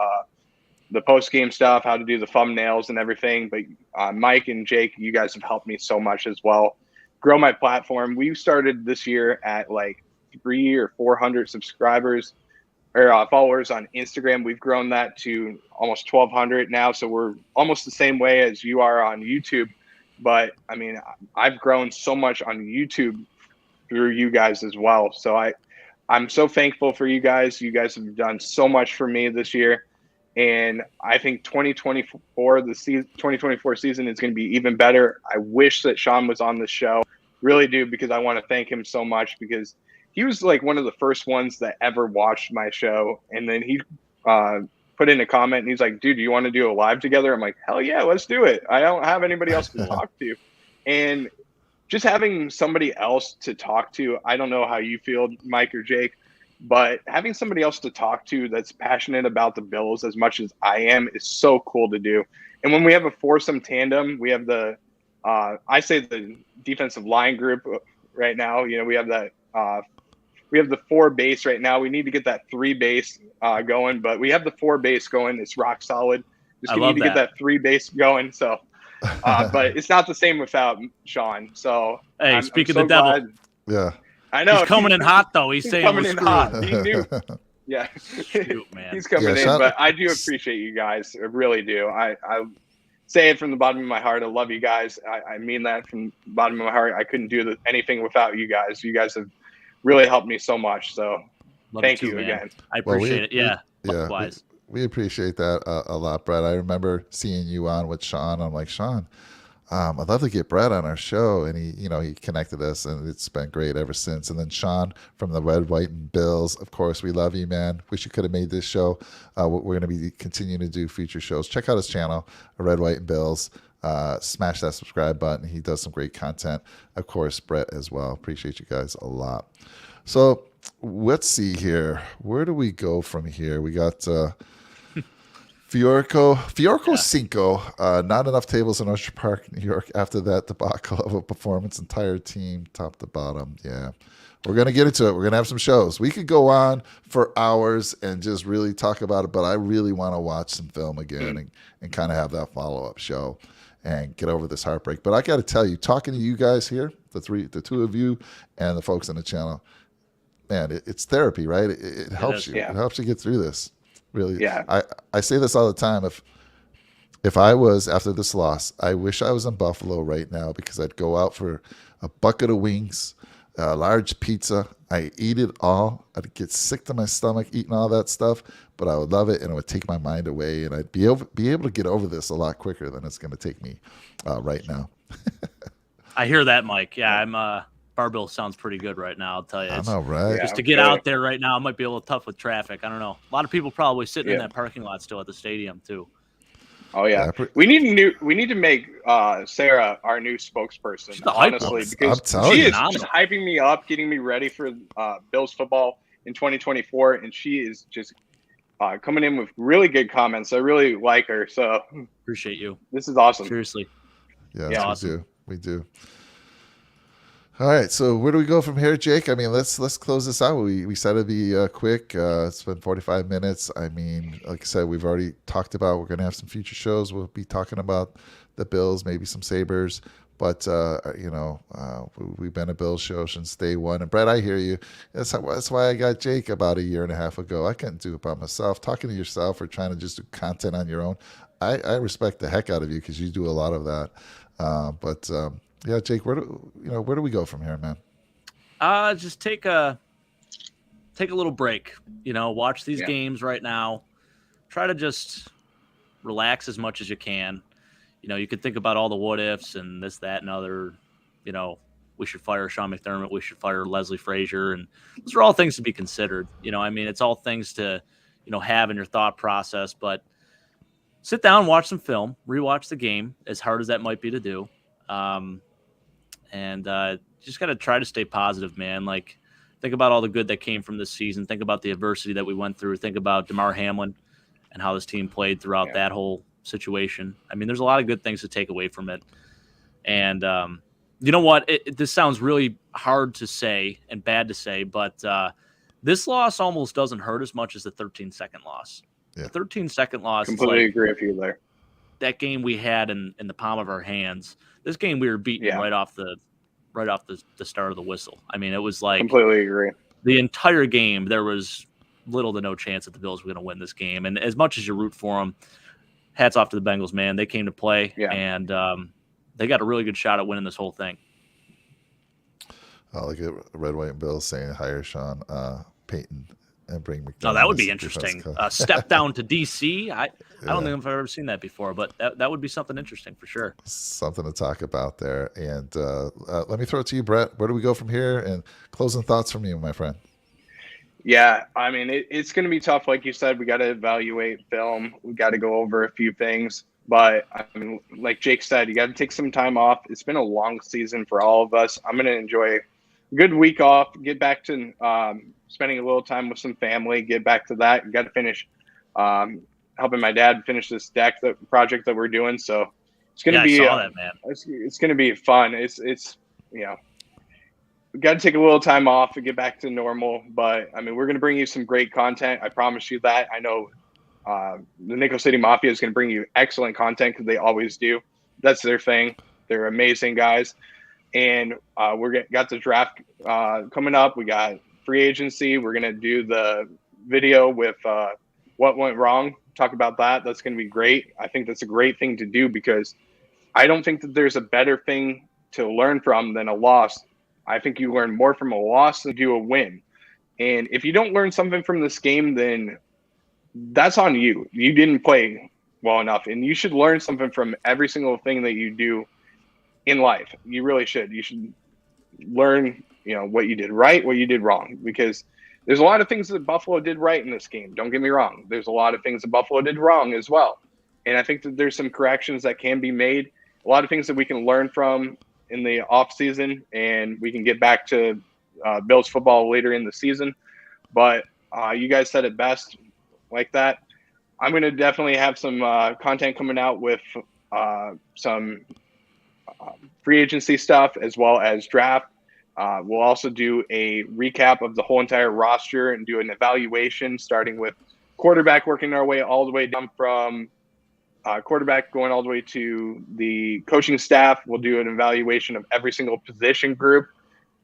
the post-game stuff, how to do the thumbnails and everything. But Mike and Jake, you guys have helped me so much as well. Grow my platform. We started this year at like 300 or 400 subscribers or followers on Instagram. We've grown that to almost 1,200 now. So we're almost the same way as you are on YouTube. But I mean, I've grown so much on YouTube through you guys as well. So I'm so thankful for you guys. You guys have done so much for me this year. And I think 2024 season is going to be even better. I wish that Sean was on the show. Really do, because I want to thank him so much, because he was like one of the first ones that ever watched my show. And then he put in a comment and he's like, dude, do you want to do a live together? I'm like, hell yeah, let's do it. I don't have anybody else to talk to. And just having somebody else to talk to, I don't know how you feel, Mike or Jake, but having somebody else to talk to that's passionate about the Bills as much as I am is so cool to do. And when we have a foursome tandem, we have the defensive line group right now. We have that. We have the 4 base right now. We need to get that 3 base going, but we have the 4 base going. It's rock solid. Just need to get that 3 base going. So, but it's not the same without Sean. So,
hey, speak of the devil.
Yeah,
I know he's coming in hot though. He's saying
coming in hot. He knew. Yeah,
shoot, man.
He's coming in. But I do appreciate you guys. I really do. I say it from the bottom of my heart. I love you guys. I mean that from the bottom of my heart. I couldn't do anything without you guys. You guys have really helped me so much. So thank you again.
I appreciate it. Yeah. Likewise.
We appreciate that a lot, Brett. I remember seeing you on with Sean. I'm like, Sean, I'd love to get Brett on our show. And he connected us, and it's been great ever since. And then Sean from the Red, White, and Bills. Of course, we love you, man. Wish you could have made this show. We're going to be continuing to do future shows. Check out his channel, Red, White, and Bills. Smash that subscribe button. He does some great content. Of course, Brett as well. Appreciate you guys a lot. So let's see here. Where do we go from here? We got Fiorco Cinco. Not enough tables in Orchard Park, New York. After that debacle of a performance, entire team, top to bottom. Yeah, we're gonna get into it. We're gonna have some shows. We could go on for hours and just really talk about it, but I really want to watch some film again and kind of have that follow-up show and get over this heartbreak. But I got to tell you, talking to you guys here, the two of you and the folks on the channel, man, it's therapy, right? It helps you. Yeah. It helps you get through this. Really. Yeah. I say this all the time. If I was, after this loss, I wish I was in Buffalo right now, because I'd go out for a bucket of wings, large pizza. I eat it all. I'd get sick to my stomach eating all that stuff, but I would love it, and it would take my mind away, and I'd be able to get over this a lot quicker than it's going to take me right now.
I hear that, Mike. Yeah, I'm barbell sounds pretty good right now. I'll tell you.
I know, right?
Just to get out there right now, it might be a little tough with traffic. I don't know. A lot of people probably sitting in that parking lot still at the stadium too.
Oh yeah, we need to make Sarah our new spokesperson, honestly, because she is just hyping me up, getting me ready for Bills football in 2024, and she is just coming in with really good comments. I really like her, so
appreciate you.
This is awesome.
Seriously.
Yeah, awesome. We do. All right, so where do we go from here, Jake? I mean, let's close this out. We said it'd be quick. It's been 45 minutes. I mean, like I said, we've already talked about we're going to have some future shows. We'll be talking about the Bills, maybe some Sabres. But, we've been a Bills show since day one. And, Brett, I hear you. That's why I got Jake about a year and a half ago. I couldn't do it by myself. Talking to yourself or trying to just do content on your own, I respect the heck out of you because you do a lot of that. Yeah, Jake, where do we go from here, man?
Just take a little break. Watch these games right now. Try to just relax as much as you can. You could think about all the what ifs and this, that, and other. We should fire Sean McDermott. We should fire Leslie Frazier, and those are all things to be considered. It's all things to have in your thought process. But sit down, watch some film, rewatch the game, as hard as that might be to do. And just got to try to stay positive, man. Like, think about all the good that came from this season. Think about the adversity that we went through. Think about DeMar Hamlin and how this team played throughout that whole situation. I mean, there's a lot of good things to take away from it. And you know what? This sounds really hard to say and bad to say, but this loss almost doesn't hurt as much as the 13-second loss.
Yeah.
The 13-second loss.
Completely agree with you there.
That game we had in the palm of our hands. This game we were beaten right off the start of the whistle. I mean, it was like
completely agree.
The entire game there was little to no chance that the Bills were going to win this game. And as much as you root for them, hats off to the Bengals, man. They came to play, and they got a really good shot at winning this whole thing.
I like it. Red, White, and Bills saying hire Sean Payton and bring McDermott.
Oh, that would be interesting. Step down to DC. I don't think I've ever seen that before, but that would be something interesting for sure.
Something to talk about there. And let me throw it to you, Brett. Where do we go from here? And closing thoughts from you, my friend.
Yeah, I mean, it's going to be tough. Like you said, we got to evaluate film. We got to go over a few things. But, I mean, like Jake said, you got to take some time off. It's been a long season for all of us. I'm going to enjoy a good week off, get back to spending a little time with some family, get back to that. Got to finish helping my dad finish this deck project that we're doing. So it's going to be
I saw that, man.
It's going to be fun. It's we got to take a little time off to get back to normal. But I mean, we're going to bring you some great content. I promise you that. I know the Nickel City Mafia is going to bring you excellent content because they always do. That's their thing. They're amazing guys. And got the draft coming up. We got free agency. We're going to do the video with what went wrong. Talk about that. That's going to be great. I think that's a great thing to do because I don't think that there's a better thing to learn from than a loss. I think you learn more from a loss than you do a win. And if you don't learn something from this game, then that's on you. You didn't play well enough. And you should learn something from every single thing that you do in life. You really should. You should learn, what you did right, what you did wrong, because there's a lot of things that Buffalo did right in this game. Don't get me wrong. There's a lot of things that Buffalo did wrong as well. And I think that there's some corrections that can be made, a lot of things that we can learn from in the offseason, and we can get back to Bills football later in the season. But you guys said it best like that. I'm going to definitely have some content coming out with some free agency stuff as well as draft. We'll also do a recap of the whole entire roster and do an evaluation, starting with quarterback, working our way all the way down from quarterback going all the way to the coaching staff. We'll do an evaluation of every single position group.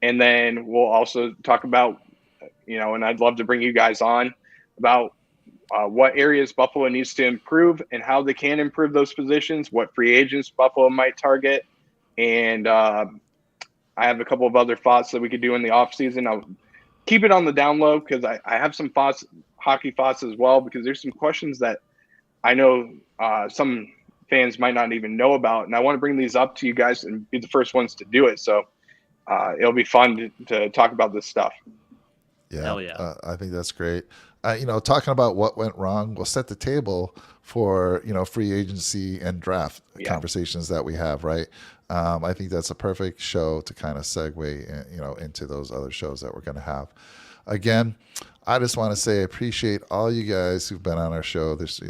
And then we'll also talk about, and I'd love to bring you guys on about what areas Buffalo needs to improve and how they can improve those positions, what free agents Buffalo might target. And I have a couple of other thoughts that we could do in the off season. I'll keep it on the down low because I have some thoughts, hockey thoughts as well, because there's some questions that I know some fans might not even know about, and I want to bring these up to you guys and be the first ones to do it. So it'll be fun to talk about this stuff.
Yeah,
hell yeah.
I think that's great. Talking about what went wrong will set the table for free agency and draft conversations that we have, right? I think that's a perfect show to kind of segue, into those other shows that we're going to have. Again, I just want to say I appreciate all you guys who've been on our show this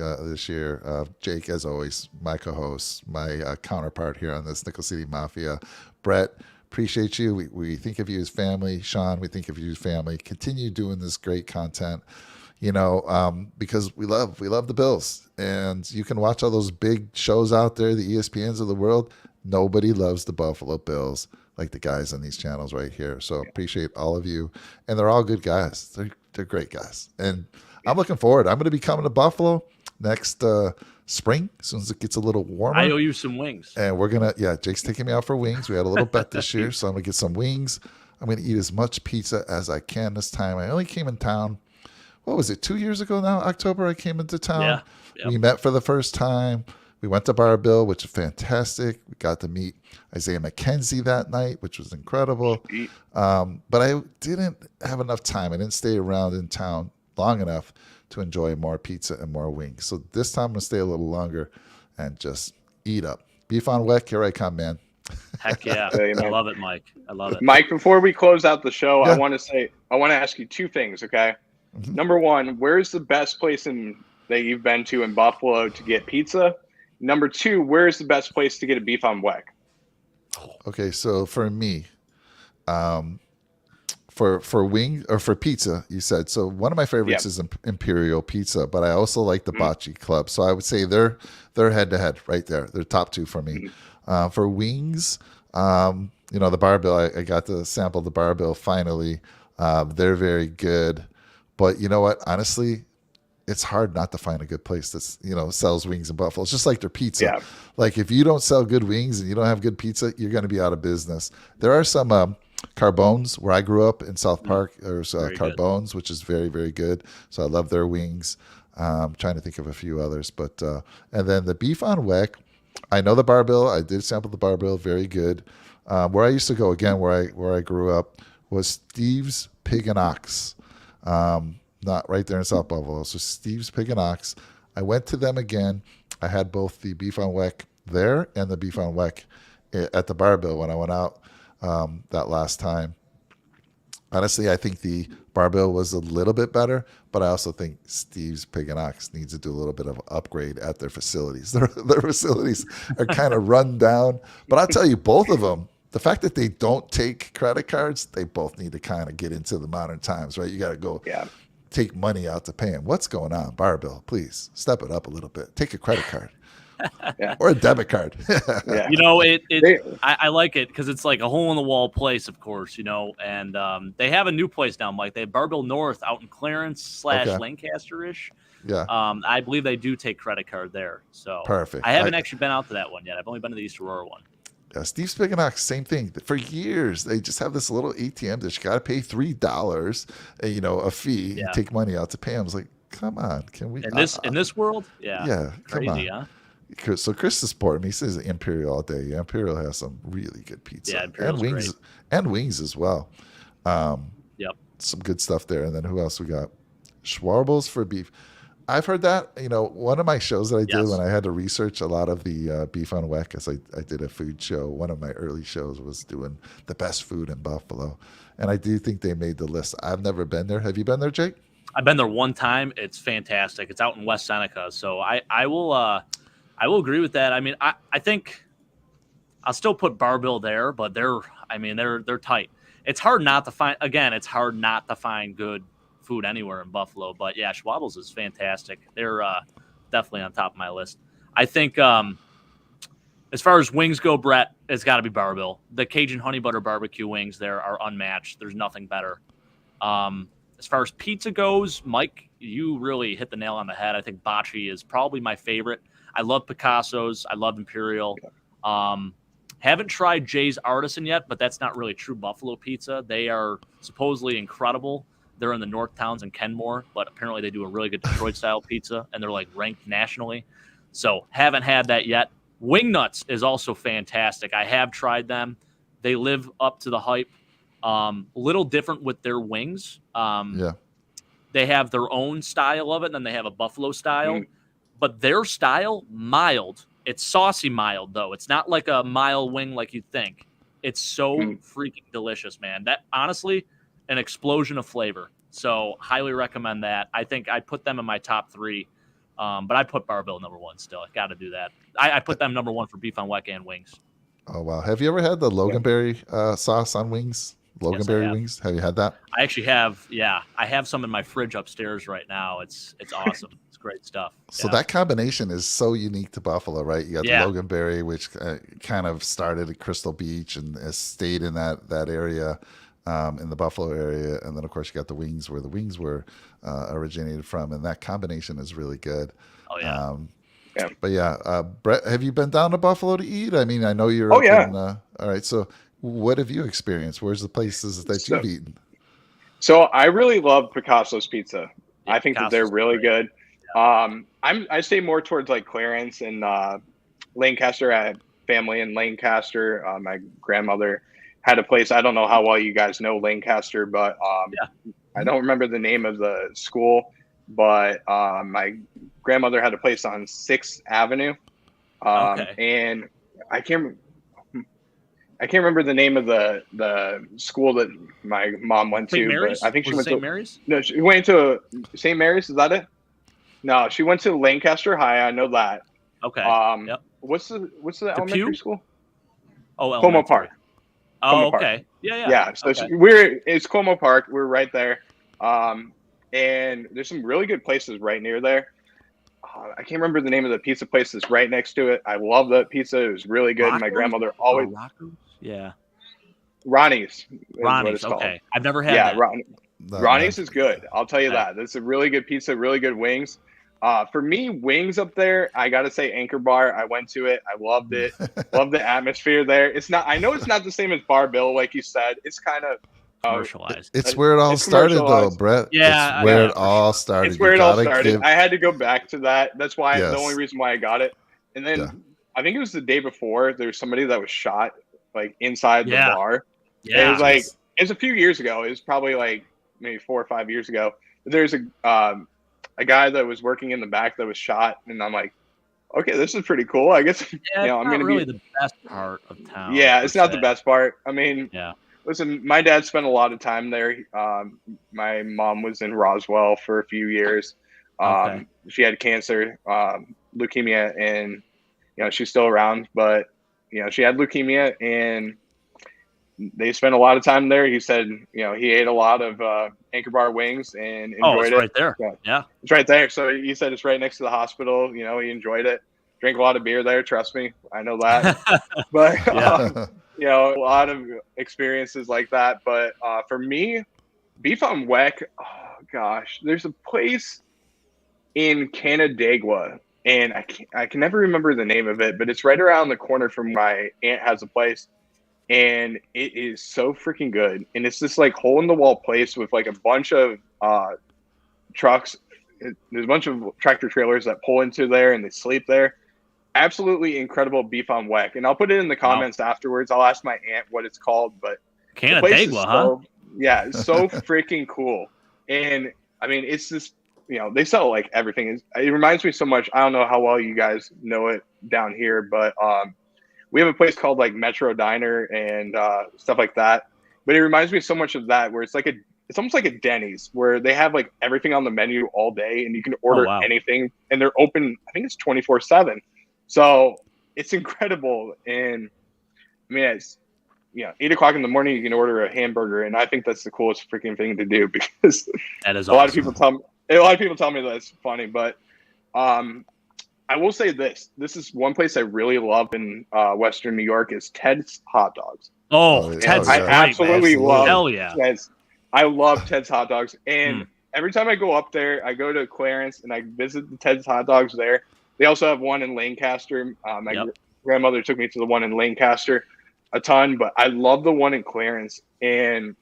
year. Jake, as always, my co-host, my counterpart here on this Nickel City Mafia. Brett, appreciate you. We think of you as family. Sean, we think of you as family. Continue doing this great content, because we love the Bills. And you can watch all those big shows out there, the ESPNs of the world. Nobody loves the Buffalo Bills like the guys on these channels right here. So appreciate all of you. And they're all good guys. They're great guys. And I'm looking forward. I'm going to be coming to Buffalo next spring, as soon as it gets a little warmer.
I owe you some wings.
And we're going to, Jake's taking me out for wings. We had a little bet this year, so I'm going to get some wings. I'm going to eat as much pizza as I can this time. I only came in town, what was it, 2 years ago now? October, I came into town.
Yeah. Yep.
We met for the first time. We went to Bar Bill, which is fantastic. We got to meet Isaiah McKenzie that night, which was incredible. But I didn't have enough time. I didn't stay around in town long enough to enjoy more pizza and more wings. So this time I'm going to stay a little longer and just eat up. Beef on Weck, here I come, man.
Heck yeah. I love it, Mike. I love it.
Mike, before we close out the show, I want to ask you two things, okay? Mm-hmm. Number one, where's the best place that you've been to in Buffalo to get pizza? Number two, where's the best place to get a beef on Weck?
Okay, so for me, for wing or for pizza, you said. So one of my favorites is Imperial Pizza, but I also like the Bocce Club. So I would say they're head to head right there. They're top two for me. For wings, the Bar Bill, I got to sample the Bar Bill finally. They're very good, but you know what? Honestly, it's hard not to find a good place that sells wings in Buffalo. It's just like their pizza. Yeah. Like if you don't sell good wings and you don't have good pizza, you're going to be out of business. There are some Carbones where I grew up in South Park. There's Carbones, which is very, very good. So I love their wings. I'm trying to think of a few others, but and then the beef on Weck. I know the Bar Bill. I did sample the Bar Bill. Very good. Where I used to go again, where I grew up, was Steve's Pig and Ox. Not right there in South Buffalo. So Steve's Pig and Ox. I went to them again. I had both the beef on Weck there and the beef on Weck at the Bar Bill when I went out that last time. Honestly, I think the Bar Bill was a little bit better, but I also think Steve's Pig and Ox needs to do a little bit of an upgrade at their facilities. Their facilities are kind of run down. But I'll tell you, both of them, the fact that they don't take credit cards, they both need to kind of get into the modern times, right? You got to go take money out to pay them. What's going on, Bar Bill? Please step it up a little bit. Take a credit card. Or a debit card.
I like it because it's like a hole in the wall place, of course, and they have a new place now, Mike. They have Bar Bill North out in Clarence / Lancaster-ish.
Yeah.
I believe they do take credit card there. So
perfect.
I haven't actually been out to that one yet. I've only been to the East Aurora one.
Yeah, Steve's Pig and Ox, same thing. For years, they just have this little ATM that you got to pay $3, a fee, and take money out to pay them. I was like, come on, can we?
In this world,
yeah,
crazy,
come on. Huh? So Chris is supporting me. He says Imperial all day. Yeah, Imperial has some really good pizza.
Yeah, Imperial's
and wings,
great.
And wings as well.
Yep,
some good stuff there. And then who else we got? Schwarbles for beef. I've heard that. One of my shows that I did when I had to research a lot of the beef on Weck, as I did a food show. One of my early shows was doing the best food in Buffalo, and I do think they made the list. I've never been there. Have you been there, Jake?
I've been there one time. It's fantastic. It's out in West Seneca, so I will agree with that. I mean, I think I'll still put Bar Bill there, but they're tight. It's hard not to find. Again, it's hard not to find good food anywhere in Buffalo, but yeah, Schwabbles is fantastic. They're definitely on top of my list. I think as far as wings go, Brett, it's got to be Bar Bill. The Cajun honey butter barbecue wings there are unmatched. There's nothing better. As far as pizza goes, Mike, you really hit the nail on the head. I think Bocce is probably my favorite. I love Picasso's. I love Imperial. Haven't tried Jay's Artisan yet, but that's not really true buffalo pizza. They are supposedly incredible. They're in the North Towns and Kenmore, but apparently they do a really good Detroit-style pizza, and they're like ranked nationally. So haven't had that yet. Wingnuts is also fantastic. I have tried them. They live up to the hype. Little different with their wings. They have their own style of it, and then they have a buffalo style. But their style, mild. It's saucy mild, though. It's not like a mild wing like you'd think. It's so freaking delicious, man. That, honestly, an explosion of flavor. So highly recommend that. I think I put them in my top 3. But I put Barbell number 1 still. I got to do that. I put them number 1 for beef on weck and wings.
Oh, wow. Have you ever had the Loganberry sauce on wings? Loganberry wings? Have you had that?
I actually have. Yeah, I have some in my fridge upstairs right now. It's awesome. It's great stuff.
So that combination is so unique to Buffalo, right? You got the Loganberry, which kind of started at Crystal Beach and has stayed in that area, in the Buffalo area. And then, of course, you got the wings where the wings were originated from. And that combination is really good.
Oh, yeah.
But, Brett, have you been down to Buffalo to eat? I mean, I know you're all right, so what have you experienced? Where's the places that you've eaten?
So I really love Picasso's Pizza. I think that they're really good. I stay more towards like Clarence and Lancaster. I have family in Lancaster. My grandmother had a place. I don't know how well you guys know Lancaster, but I don't remember the name of the school. But my grandmother had a place on 6th Avenue, and I can't remember the name of the school that my mom went to.
Mary's?
But I think she went to
St. Mary's.
No, she went to St. Mary's. Is that it? No, she went to Lancaster High. I know that.
Okay.
What's the elementary school?
Oh,
Como Park.
Oh, okay. Yeah.
So
okay.
It's Como Park. We're right there. And there's some really good places right near there. I can't remember the name of the pizza place that's right next to it. I love that pizza. It was really good.
Rocco's?
My grandmother always.
Yeah.
Ronnie's.
Ronnie's. Okay. I've never had that.
Ronnie's is good. I'll tell you that. That's a really good pizza, really good wings. For me, wings up there, I got to say Anchor Bar. I went to it. I loved it. Loved the atmosphere there. I know it's not the same as Bar Bill, like you said. It's kind of
commercialized.
It's where it all started, though, Brett.
Yeah,
it's where it all started.
It's where it all started. I had to go back to that. That's why the only reason why I got it. And then I think it was the day before. There was somebody that was shot like inside the bar. Yeah, it was like it was a few years ago. It was probably like maybe 4 or 5 years ago. There's a guy that was working in the back that was shot, and I'm like, okay, this is pretty cool. I guess
I'm gonna really the best part of town.
Yeah, it's not the best part. I mean, listen, my dad spent a lot of time there. My mom was in Roswell for a few years. She had cancer, leukemia, and she's still around, but she had leukemia, and they spent a lot of time there. He said, he ate a lot of Anchor Bar wings and enjoyed it.
Right there. Yeah,
it's right there. So he said it's right next to the hospital. He enjoyed it. Drank a lot of beer there. Trust me, I know that. But a lot of experiences like that. But for me, beef on weck. Oh gosh, there's a place in Canandaigua, and I can never remember the name of it, but it's right around the corner from my aunt has a place. And it is so freaking good. And it's this like hole in the wall place with like a bunch of trucks. There's a bunch of tractor trailers that pull into there and they sleep there. Absolutely incredible beef on weck. And I'll put it in the comments afterwards. I'll ask my aunt what it's called. But
Canandaigua, huh?
Yeah, it's so freaking cool. And I mean, it's just, they sell like everything. It reminds me so much. I don't know how well you guys know it down here, but we have a place called like Metro Diner and stuff like that. But it reminds me so much of that, where it's almost like a Denny's, where they have like everything on the menu all day and you can order anything, and they're open. I think it's 24/7. So it's incredible. And I mean, it's 8 o'clock in the morning, you can order a hamburger. And I think that's the coolest freaking thing to do, because
that is
a lot of people tell me that's funny, but I will say this is one place I really love in Western New York is Ted's Hot Dogs.
Ted's
I absolutely love
Ted's.
I love Ted's Hot Dogs. And every time I go up there, I go to Clarence and I visit the Ted's Hot Dogs there. They also have one in Lancaster. grandmother took me to the one in Lancaster a ton, but I love the one in Clarence. And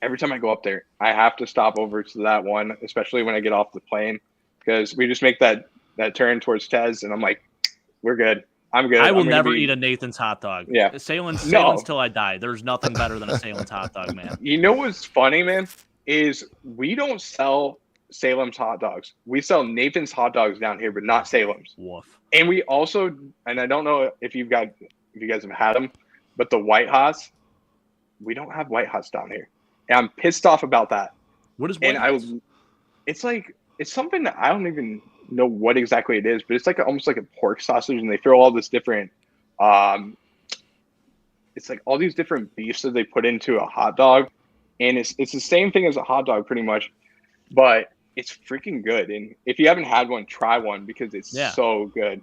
every time I go up there, I have to stop over to that one, especially when I get off the plane, because we just make that turn towards Tez, and I'm like, we're good. I'm good.
I will never eat a Nathan's hot dog.
Yeah.
Salem's
No.
till I die. There's nothing better than a Salem's hot dog, man.
You know what's funny, man, is we don't sell Salem's hot dogs. We sell Nathan's hot dogs down here, but not Salem's.
Woof.
And we also, and I don't know if you guys have had them, but the White Hots, we don't have White Hots down here. And I'm pissed off about that.
What is White Hots?
It's something that I don't even know what exactly it is, but it's like almost like a pork sausage, and they throw all this different it's like all these different beefs that they put into a hot dog, and it's the same thing as a hot dog pretty much, but it's freaking good. And if you haven't had one, try one, because it's so good.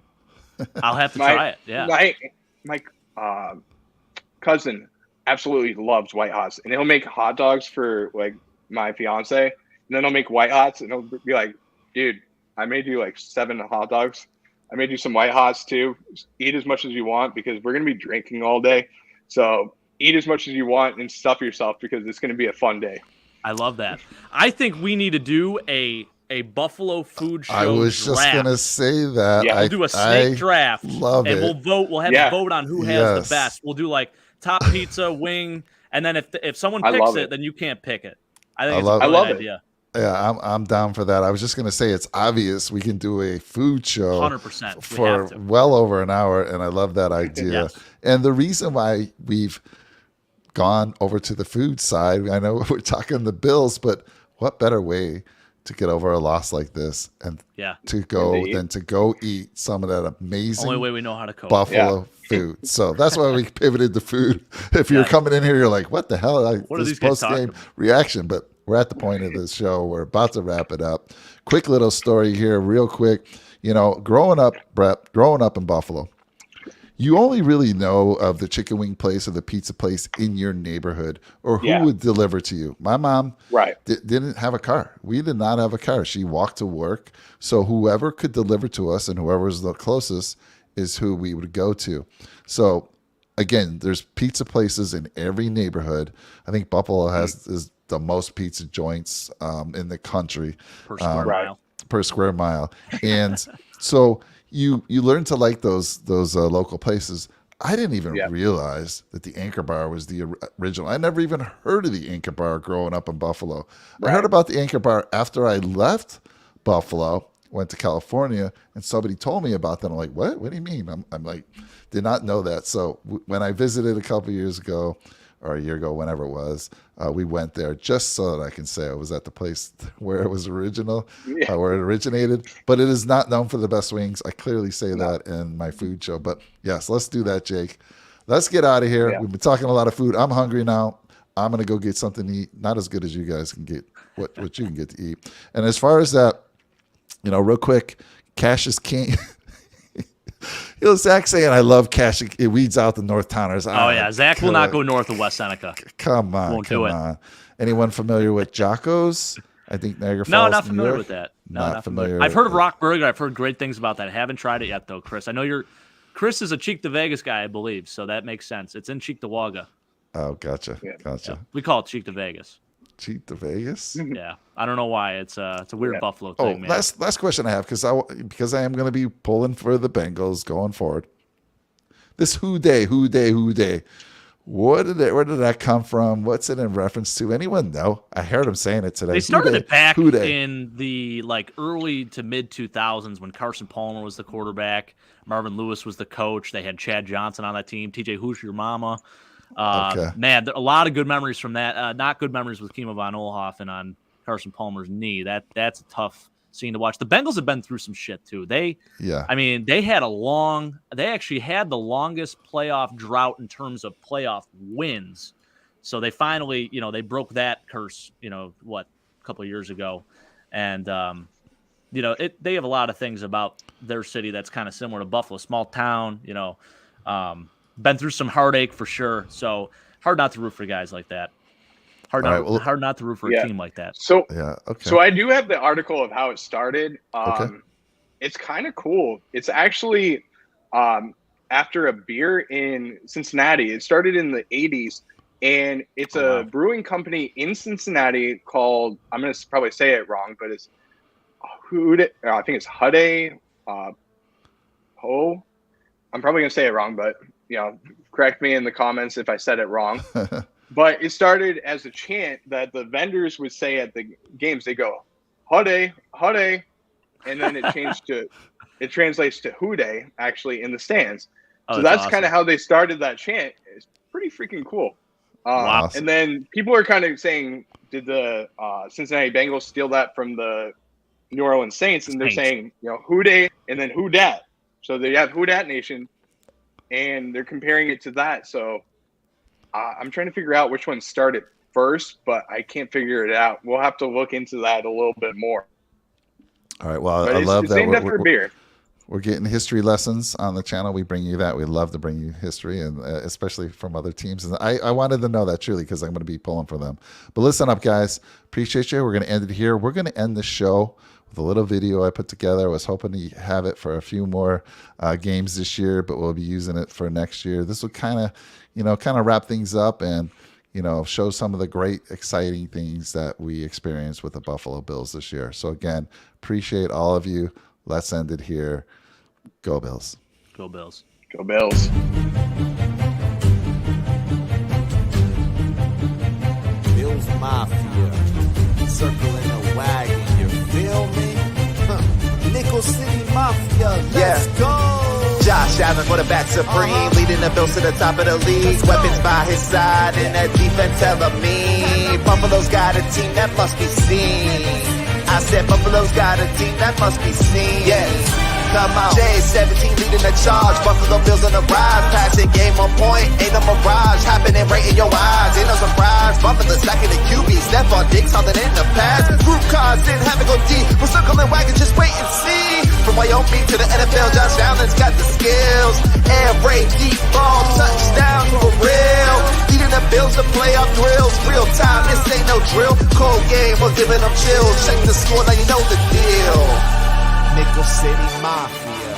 I'll have to try it. Yeah.
My cousin absolutely loves White Hots, and he'll make hot dogs for like my fiance, and then he'll make White Hots, and he'll be like, dude, I made you like 7 hot dogs. I made you some White Hots too. Eat as much as you want, because we're going to be drinking all day. So eat as much as you want and stuff yourself, because it's going to be a fun day.
I love that. I think we need to do a Buffalo food show
I was
draft.
just going to say that.
Yeah.
We'll do a snake draft.
Love
and
it.
we'll vote. We'll have a vote on who has the best. We'll do like top pizza, wing, and then if someone picks it, then you can't pick it. I think it's a great idea.
Yeah, I'm down for that. I was just going to say, it's obvious we can do a food show
100%
for well over an hour, and I love that idea.
Yes.
And the reason why we've gone over to the food side, I know we're talking the Bills, but what better way to get over a loss like this and to go eat some of that amazing
only way we know how to cook
Buffalo food. So that's why we pivoted to food. If you're coming in here, you're like, what the hell?
What are
this
these guys
post-game
talking?
reaction, but we're at the point of the show. We're about to wrap it up. Quick little story here, real quick. You know, growing up in Buffalo, you only really know of the chicken wing place or the pizza place in your neighborhood, or who would deliver to you. My mom didn't have a car. We did not have a car. She walked to work. So whoever could deliver to us and whoever was the closest is who we would go to. So again, there's pizza places in every neighborhood. I think Buffalo is the most pizza joints in the country per square mile. And so you learn to like those local places. I didn't even realize that the Anchor Bar was the original. I never even heard of the Anchor Bar growing up in Buffalo. I heard about the Anchor Bar after I left Buffalo, went to California, and somebody told me about that. I'm like, what? What do you mean? I'm like, did not know that. So when I visited a couple of years ago, or a year ago, whenever it was, we went there just so that I can say I was at the place where it was where it originated. But it is not known for the best wings. I clearly say that in my food show. But yes, let's do that, Jake. Let's get out of here. Yeah. We've been talking a lot of food. I'm hungry now. I'm going to go get something to eat. Not as good as you guys can get, what you can get to eat. And as far as that, real quick, cash is king. Zach saying I love cash. It weeds out the North Towners.
Zach will not go north of West Seneca.
Come on. Anyone familiar with Jocko's? I think Niagara Falls.
No, not familiar with that. No, not familiar. I've heard of Rock Burger. I've heard great things about that. I haven't tried it yet, though, Chris. I know Chris is a Cheek to Vegas guy, I believe, so that makes sense. It's in Cheektowaga.
Oh, gotcha.
Yeah. We call it Cheek to Vegas.
Cheek to Vegas?
Yeah, I don't know why. It's a weird Buffalo thing, man.
Last question I have, because I am going to be pulling for the Bengals going forward. This who day? Where did that come from? What's it in reference to? Anyone know? I heard him saying it today.
They started it back in the early to mid 2000s when Carson Palmer was the quarterback, Marvin Lewis was the coach. They had Chad Johnson on that team. TJ, who's your mama? Man, a lot of good memories from that. Not good memories with Kimo von Oelhoffen on Carson Palmer's knee. That's a tough scene to watch. The Bengals have been through some shit too. They actually had the longest playoff drought in terms of playoff wins. So they finally, they broke that curse, a couple of years ago. And, they have a lot of things about their city that's kind of similar to Buffalo, small town, been through some heartache for sure. So hard not to root for guys like that. Hard not to root for a team like that.
So So I do have the article of how it started. It's kind of cool. It's actually after a beer in Cincinnati. It started in the 80s, and it's a brewing company in Cincinnati called, I'm going to probably say it wrong, but it's I think it's Hude Ho. I'm probably going to say it wrong, but correct me in the comments if I said it wrong. But it started as a chant that the vendors would say at the games. They go, Hude, Hude. And then it translates to Hude, actually, in the stands. So that's awesome. Kind of how they started that chant. It's pretty freaking cool. Wow. And then people are kind of saying, did the Cincinnati Bengals steal that from the New Orleans Saints? And they're saying, Hude and then Who Dat. So they have Who Dat Nation, and they're comparing it to that. So I'm trying to figure out which one started first, but I can't figure it out. We'll have to look into that a little bit more.
All right. Well, I love that.
Named after a beer.
We're getting history lessons on the channel. We bring you that. We love to bring you history, and especially from other teams. And I wanted to know that truly because I'm going to be pulling for them. But listen up, guys. Appreciate you. We're going to end it here. We're going to end the show with a little video I put together. I was hoping to have it for a few more games this year, but we'll be using it for next year. This will kind of wrap things up and show some of the great, exciting things that we experienced with the Buffalo Bills this year. So again, appreciate all of you. Let's end it here. Go Bills.
Go Bills.
Go Bills.
Bills Mafia. Circling a wagon, you feel me? Nickel City Mafia, let's go! Josh Allen, quarterback supreme, leading the Bills to the top of the league. Weapons by his side, and that defense hella mean. Buffalo's got a team that must be seen. I said Buffalo's got a team that must be seen. Yes, come on. J17 leading the charge. Buffalo Bills on the rise. Passing game on point. Ain't no mirage. Happening right in your eyes. Ain't no surprise. Buffalo stacking the QB. Stephon Diggs holding in the pass. Group cars didn't have to go deep. We're circling wagon. Just wait and see. From Wyoming to the NFL, Josh Allen's got the skills. Air raid, deep ball, touchdown for real. Leading the Bills to playoff drills. Real time, this ain't no drill. Cold game, we're giving them chills. Check the score, now you know the deal. Nickel City Mafia.